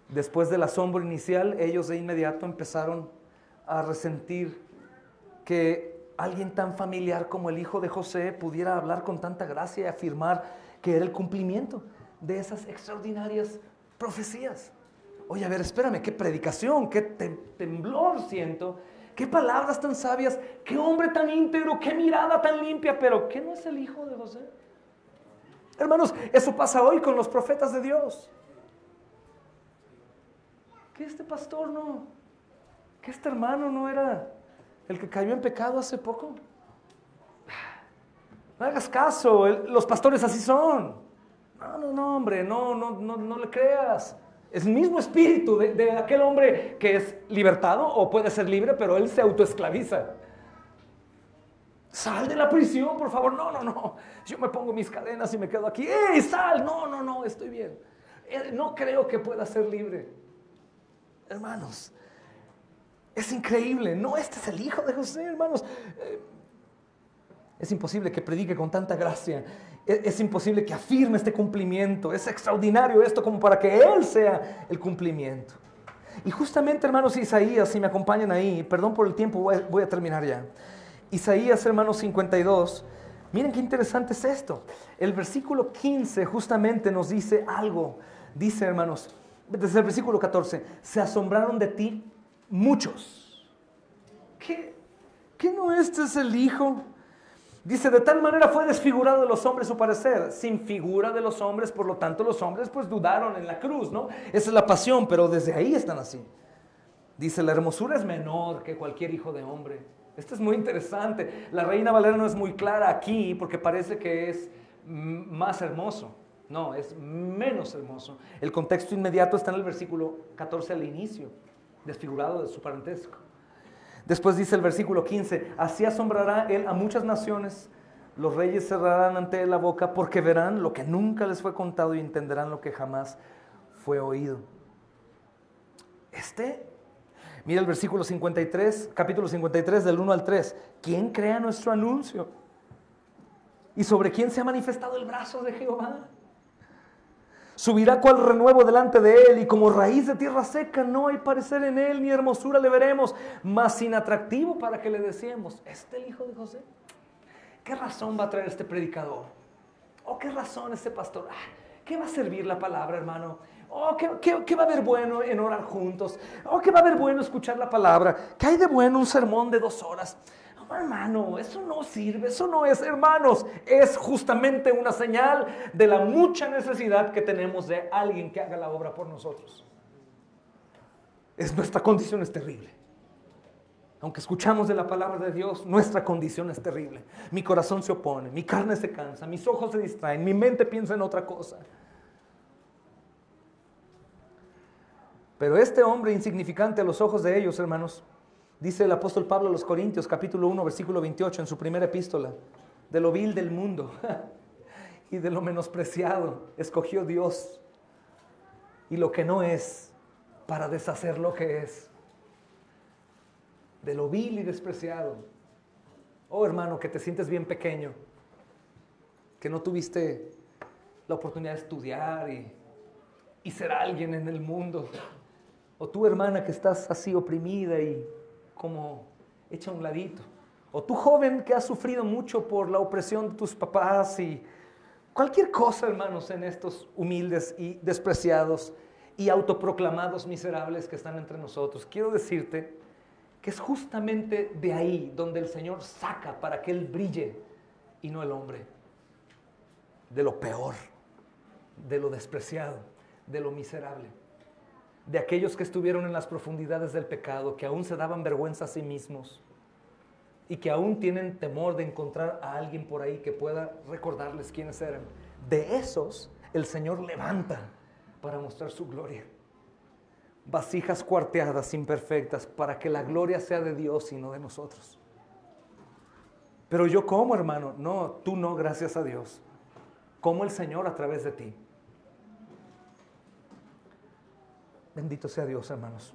Speaker 2: Después del asombro inicial, ellos de inmediato empezaron a resentir que alguien tan familiar como el hijo de José pudiera hablar con tanta gracia y afirmar que era el cumplimiento de esas extraordinarias profecías. Oye, a ver, espérame, qué predicación, qué temblor siento, qué palabras tan sabias, qué hombre tan íntegro, qué mirada tan limpia, pero ¿qué no es el hijo de José? Hermanos, eso pasa hoy con los profetas de Dios. Que este pastor no, que este hermano no era el que cayó en pecado hace poco. No hagas caso, los pastores así son. No, hombre, no le creas. Es el mismo espíritu de aquel hombre que es libertado o puede ser libre, pero él se autoesclaviza. Sal de la prisión, por favor. No. Yo me pongo mis cadenas y me quedo aquí. ¡Ey, sal! No, estoy bien. No creo que pueda ser libre.
Speaker 1: hermanos. Es increíble. No, este es el hijo de José, hermanos. Es imposible que predique con tanta gracia. Es imposible que afirme este cumplimiento. Es extraordinario esto como para que Él sea el cumplimiento. Y justamente, hermanos, Isaías, si me acompañan ahí, perdón por el tiempo, voy a terminar ya. Isaías, hermanos, 52. Miren qué interesante es esto. El versículo 15 justamente nos dice algo. Dice, hermanos, desde el versículo 14, se asombraron de ti muchos. ¿Qué no este es el hijo? Dice, de tal manera fue desfigurado de los hombres su parecer, sin figura de los hombres, por lo tanto los hombres pues dudaron en la cruz, ¿no? Esa es la pasión, pero desde ahí están así. Dice, la hermosura es menor que cualquier hijo de hombre. Esto es muy interesante. La Reina Valera no es muy clara aquí porque parece que es más hermoso. No, es menos hermoso. El contexto inmediato está en el versículo 14 al inicio, desfigurado de su parentesco. Después dice el versículo 15, así asombrará él a muchas naciones, los reyes cerrarán ante él la boca porque verán lo que nunca les fue contado y entenderán lo que jamás fue oído. Mira el versículo 53, capítulo 53 del 1 al 3, ¿quién crea nuestro anuncio? ¿Y sobre quién se ha manifestado el brazo de Jehová? Subirá cual renuevo delante de él y como raíz de tierra seca no hay parecer en él ni hermosura le veremos, mas sin atractivo para que le deseemos. ¿Este el hijo de José? ¿Qué razón va a traer este predicador? ¿O qué razón este pastor? ¿Qué va a servir la palabra, hermano? ¿Qué va a haber bueno en orar juntos? ¿Qué va a haber bueno escuchar la palabra? ¿Qué hay de bueno un sermón de 2 horas? Hermano, eso no sirve, eso no es, hermanos, es justamente una señal de la mucha necesidad que tenemos de alguien que haga la obra por nosotros. Nuestra condición es terrible. Aunque escuchamos de la palabra de Dios, nuestra condición es terrible. Mi corazón se opone, mi carne se cansa, mis ojos se distraen, mi mente piensa en otra cosa. Pero este hombre insignificante a los ojos de ellos, hermanos, dice el apóstol Pablo a los Corintios, capítulo 1, versículo 28, en su primera epístola, de lo vil del mundo y de lo menospreciado escogió Dios y lo que no es para deshacer lo que es. De lo vil y despreciado. Oh, hermano, que te sientes bien pequeño, que no tuviste la oportunidad de estudiar y ser alguien en el mundo. O tú, hermana, que estás así oprimida y como hecha a un ladito. O tú, joven, que has sufrido mucho por la opresión de tus papás y cualquier cosa, hermanos, en estos humildes y despreciados y autoproclamados miserables que están entre nosotros. Quiero decirte que es justamente de ahí donde el Señor saca para que Él brille y no el hombre. De lo peor, de lo despreciado, de lo miserable. De aquellos que estuvieron en las profundidades del pecado, que aún se daban vergüenza a sí mismos y que aún tienen temor de encontrar a alguien por ahí que pueda recordarles quiénes eran. De esos el Señor levanta para mostrar su gloria. Vasijas cuarteadas, imperfectas, para que la gloria sea de Dios y no de nosotros. Pero yo como, hermano, no, tú no, gracias a Dios. Como el Señor a través de ti. Bendito sea Dios, hermanos.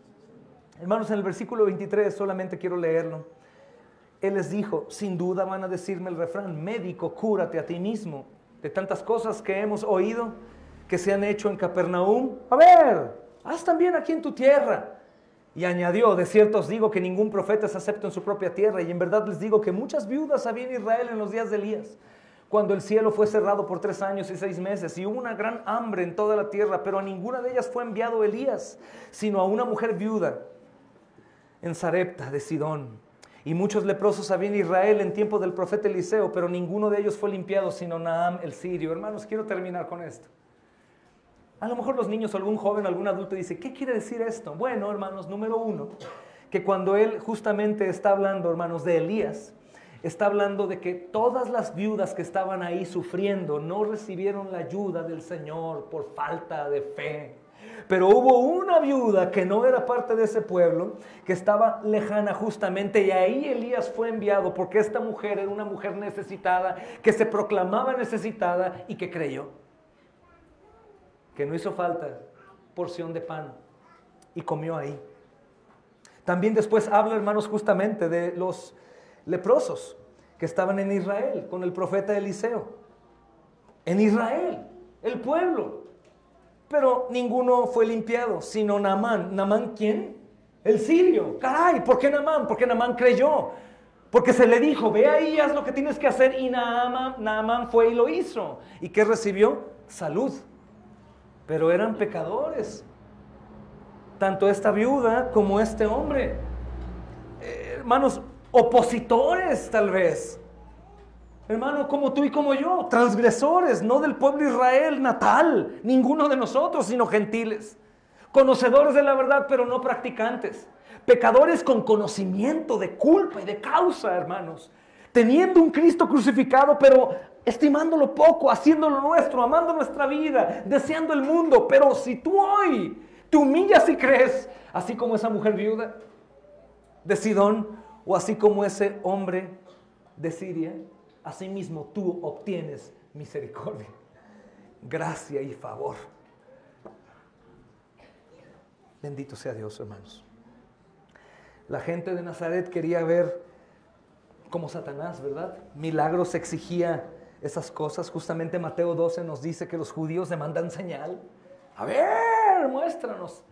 Speaker 1: Hermanos, en el versículo 23 solamente quiero leerlo. Él les dijo, sin duda van a decirme el refrán, médico, cúrate a ti mismo. De tantas cosas que hemos oído que se han hecho en Capernaum, a ver, haz también aquí en tu tierra. Y añadió, de cierto os digo que ningún profeta es acepto en su propia tierra, y en verdad les digo que muchas viudas había en Israel en los días de Elías, cuando el cielo fue cerrado por 3 años y 6 meses, y hubo una gran hambre en toda la tierra, pero a ninguna de ellas fue enviado Elías, sino a una mujer viuda en Sarepta de Sidón. Y muchos leprosos había en Israel en tiempo del profeta Eliseo, pero ninguno de ellos fue limpiado, sino Naam el sirio. Hermanos, quiero terminar con esto. A lo mejor los niños, algún joven, algún adulto dice, ¿qué quiere decir esto? Bueno, hermanos, número 1, que cuando él justamente está hablando, hermanos, de Elías, está hablando de que todas las viudas que estaban ahí sufriendo no recibieron la ayuda del Señor por falta de fe. Pero hubo una viuda que no era parte de ese pueblo, que estaba lejana justamente, y ahí Elías fue enviado, porque esta mujer era una mujer necesitada, que se proclamaba necesitada y que creyó. Que no hizo falta porción de pan,
Speaker 2: y comió ahí. También después habla, hermanos, justamente de los leprosos que estaban en Israel con el profeta Eliseo. En Israel, el pueblo. Pero ninguno fue limpiado, sino Naamán. ¿Naamán quién? El sirio. Caray, ¿por qué Naamán? Porque Naamán creyó. Porque se le dijo, ve ahí, haz lo que tienes que hacer. Y Naamán fue y lo hizo. ¿Y qué recibió? Salud. Pero eran pecadores. Tanto esta viuda como este hombre. Hermanos, opositores tal vez. Hermano, como tú y como yo, transgresores, no del pueblo Israel natal, ninguno de nosotros, sino gentiles. Conocedores de la verdad, pero no practicantes. Pecadores con conocimiento de culpa y de causa, hermanos. Teniendo un Cristo crucificado, pero estimándolo poco, haciéndolo nuestro, amando nuestra vida, deseando el mundo. Pero si tú hoy te humillas y crees, así como esa mujer viuda de Sidón, o así como ese hombre de Siria, asimismo tú obtienes misericordia, gracia y favor. Bendito sea Dios, hermanos. La gente de Nazaret quería ver como Satanás, ¿verdad? Milagros, exigía esas cosas. Justamente Mateo 12 nos dice que los judíos demandan señal. A ver, muéstranos.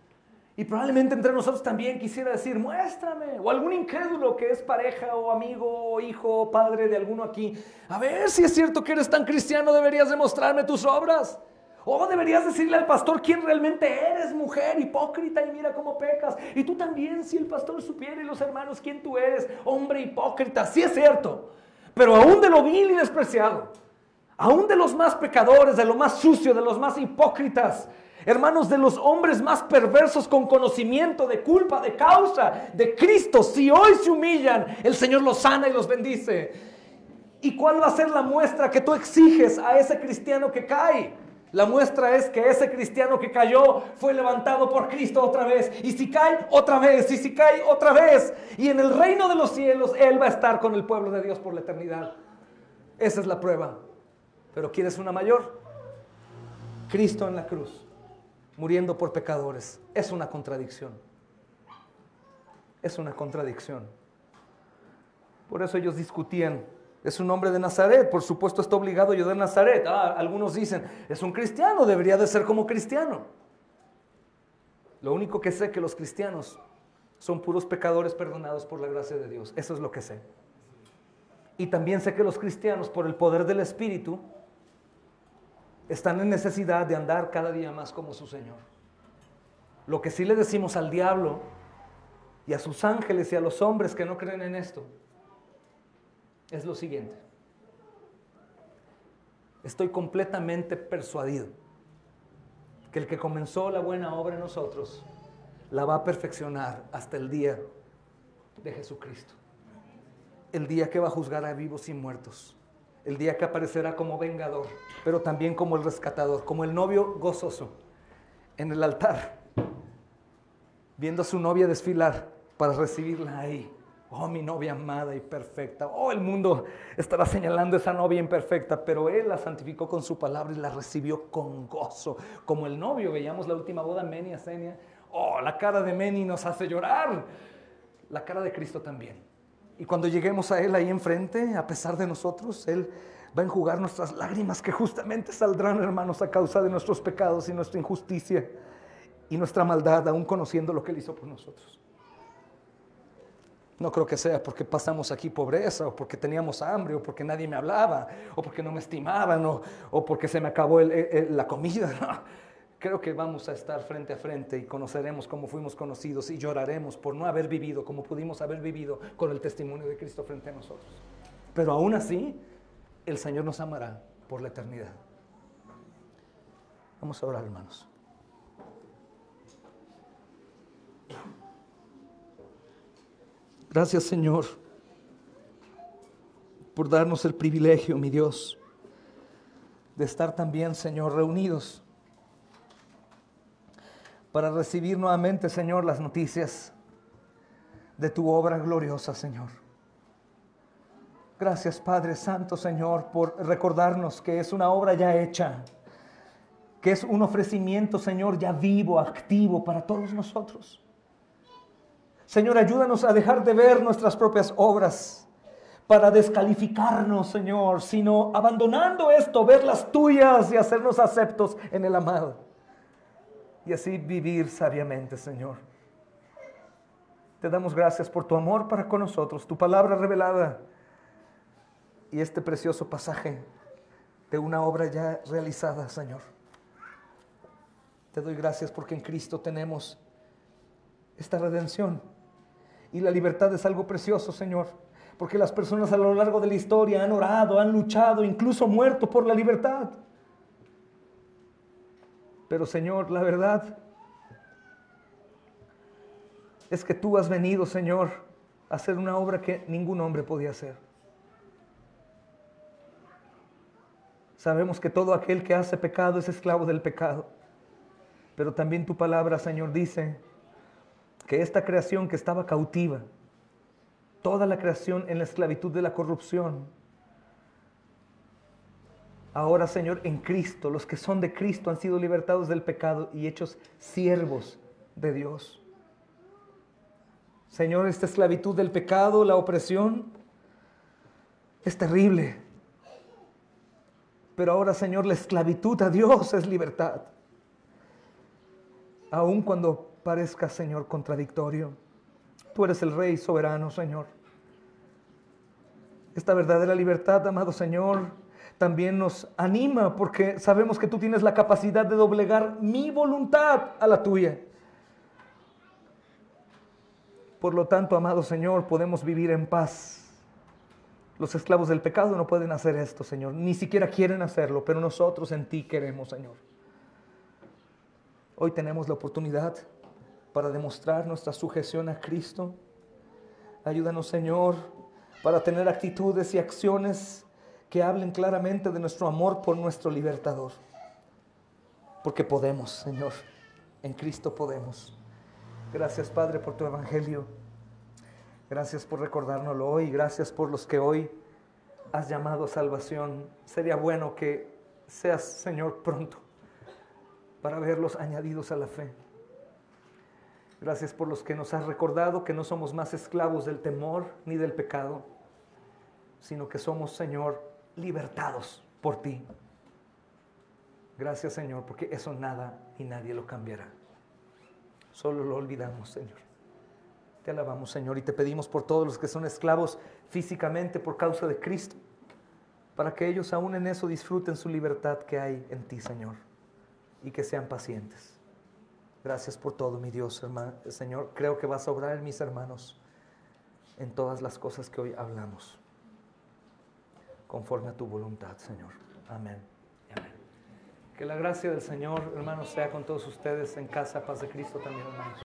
Speaker 2: Y probablemente entre nosotros también quisiera decir, muéstrame. O algún incrédulo que es pareja o amigo o hijo o padre de alguno aquí. A ver si es cierto que eres tan cristiano, deberías demostrarme tus obras. O deberías decirle al pastor quién realmente eres, mujer hipócrita, y mira cómo pecas. Y tú también, si el pastor supiera y los hermanos quién tú eres, hombre hipócrita. Sí es cierto, pero aún de lo vil y despreciado, aún de los más pecadores, de lo más sucio, de los más hipócritas, hermanos, de los hombres más perversos con conocimiento de culpa, de causa, de Cristo, si hoy se humillan, el Señor los sana y los bendice. ¿Y cuál va a ser la muestra que tú exiges a ese cristiano que cae? La muestra es que ese cristiano que cayó fue levantado por Cristo otra vez. Y si cae, otra vez. Y si cae, otra vez. Y en el reino de los cielos, Él va a estar con el pueblo de Dios por la eternidad. Esa es la prueba. Pero ¿quieres una mayor? Cristo en la cruz, muriendo por pecadores. Es una contradicción. Es una contradicción. Por eso ellos discutían. Es un hombre de Nazaret, por supuesto está obligado yo de Nazaret. Algunos dicen, es un cristiano, debería de ser como cristiano. Lo único que sé que los cristianos son puros pecadores perdonados por la gracia de Dios. Eso es lo que sé. Y también sé que los cristianos, por el poder del Espíritu, están en necesidad de andar cada día más como su Señor. Lo que sí le decimos al diablo y a sus ángeles y a los hombres que no creen en esto, es lo siguiente. Estoy completamente persuadido que el que comenzó la buena obra en nosotros la va a perfeccionar hasta el día de Jesucristo. El día que va a juzgar a vivos y muertos. El día que aparecerá como vengador, pero también como el rescatador, como el novio gozoso en el altar, viendo a su novia desfilar para recibirla ahí. Oh, mi novia amada y perfecta. Oh, el mundo estará señalando a esa novia imperfecta, pero Él la santificó con su palabra y la recibió con gozo. Como el novio, veíamos la última boda, Meni y Asenia. Oh, la cara de Meni nos hace llorar. La cara de Cristo también. Y cuando lleguemos a Él ahí enfrente, a pesar de nosotros, Él va a enjugar nuestras lágrimas que justamente saldrán, hermanos, a causa de nuestros pecados y nuestra injusticia y nuestra maldad, aún conociendo lo que Él hizo por nosotros. No creo que sea porque pasamos aquí pobreza, o porque teníamos hambre, o porque nadie me hablaba, o porque no me estimaban, o porque se me acabó la comida. No. Creo que vamos a estar frente a frente y conoceremos cómo fuimos conocidos y lloraremos por no haber vivido como pudimos haber vivido con el testimonio de Cristo frente a nosotros. Pero aún así, el Señor nos amará por la eternidad. Vamos a orar, hermanos. Gracias, Señor, por darnos el privilegio, mi Dios, de estar también, Señor, reunidos para recibir nuevamente, Señor, las noticias de tu obra gloriosa, Señor. Gracias, Padre Santo, Señor, por recordarnos que es una obra ya hecha,
Speaker 1: que es un ofrecimiento, Señor, ya vivo, activo para todos nosotros. Señor, ayúdanos a dejar de ver nuestras propias obras para descalificarnos, Señor, sino abandonando esto, ver las tuyas y hacernos aceptos en el amado. Y así vivir sabiamente, Señor. Te damos gracias por tu amor para con nosotros, tu palabra revelada y este precioso pasaje de una obra ya realizada, Señor. Te doy gracias porque en Cristo tenemos esta redención. Y la libertad es algo precioso, Señor, porque las personas a lo largo de la historia han orado, han luchado, incluso muerto por la libertad. Pero, Señor, la verdad es que tú has venido, Señor, a hacer una obra que ningún hombre podía hacer. Sabemos que todo aquel que hace pecado es esclavo del pecado. Pero también tu palabra, Señor, dice que esta creación que estaba cautiva, toda la creación en la esclavitud de la corrupción, ahora, Señor, en Cristo, los que son de Cristo han sido libertados del pecado y hechos siervos de Dios. Señor, esta esclavitud del pecado, la opresión, es terrible. Pero ahora, Señor, la esclavitud a Dios es libertad. Aun cuando parezca, Señor, contradictorio, tú eres el Rey soberano, Señor. Esta verdadera libertad, amado Señor, también nos anima porque sabemos que tú tienes la capacidad de doblegar mi voluntad a la tuya. Por lo tanto, amado Señor, podemos vivir en paz. Los esclavos del pecado no pueden hacer esto, Señor. Ni siquiera quieren hacerlo, pero nosotros en ti queremos, Señor. Hoy tenemos la oportunidad para demostrar nuestra sujeción a Cristo. Ayúdanos, Señor, para tener actitudes y acciones que hablen claramente de nuestro amor por nuestro libertador. Porque podemos, Señor, en Cristo podemos. Gracias, Padre, por tu evangelio. Gracias por recordárnoslo hoy. Gracias por los que hoy has llamado a salvación. Sería bueno que seas, Señor, pronto para verlos añadidos a la fe. Gracias por los que nos has recordado que no somos más esclavos del temor ni del pecado, sino que somos, Señor, libertados por ti. Gracias, Señor, porque eso nada y nadie lo cambiará. Solo lo olvidamos, Señor. Te alabamos, Señor, y te pedimos por todos los que son esclavos físicamente por causa de Cristo, para que ellos aún en eso disfruten su libertad que hay en ti, Señor, y que sean pacientes. Gracias por todo, mi Dios, hermano, Señor. Creo que vas a obrar en mis hermanos en todas las cosas que hoy hablamos, conforme a tu voluntad, Señor. Amén. Amén. Que la gracia del Señor, hermanos, sea con todos ustedes en casa. Paz de Cristo también, hermanos.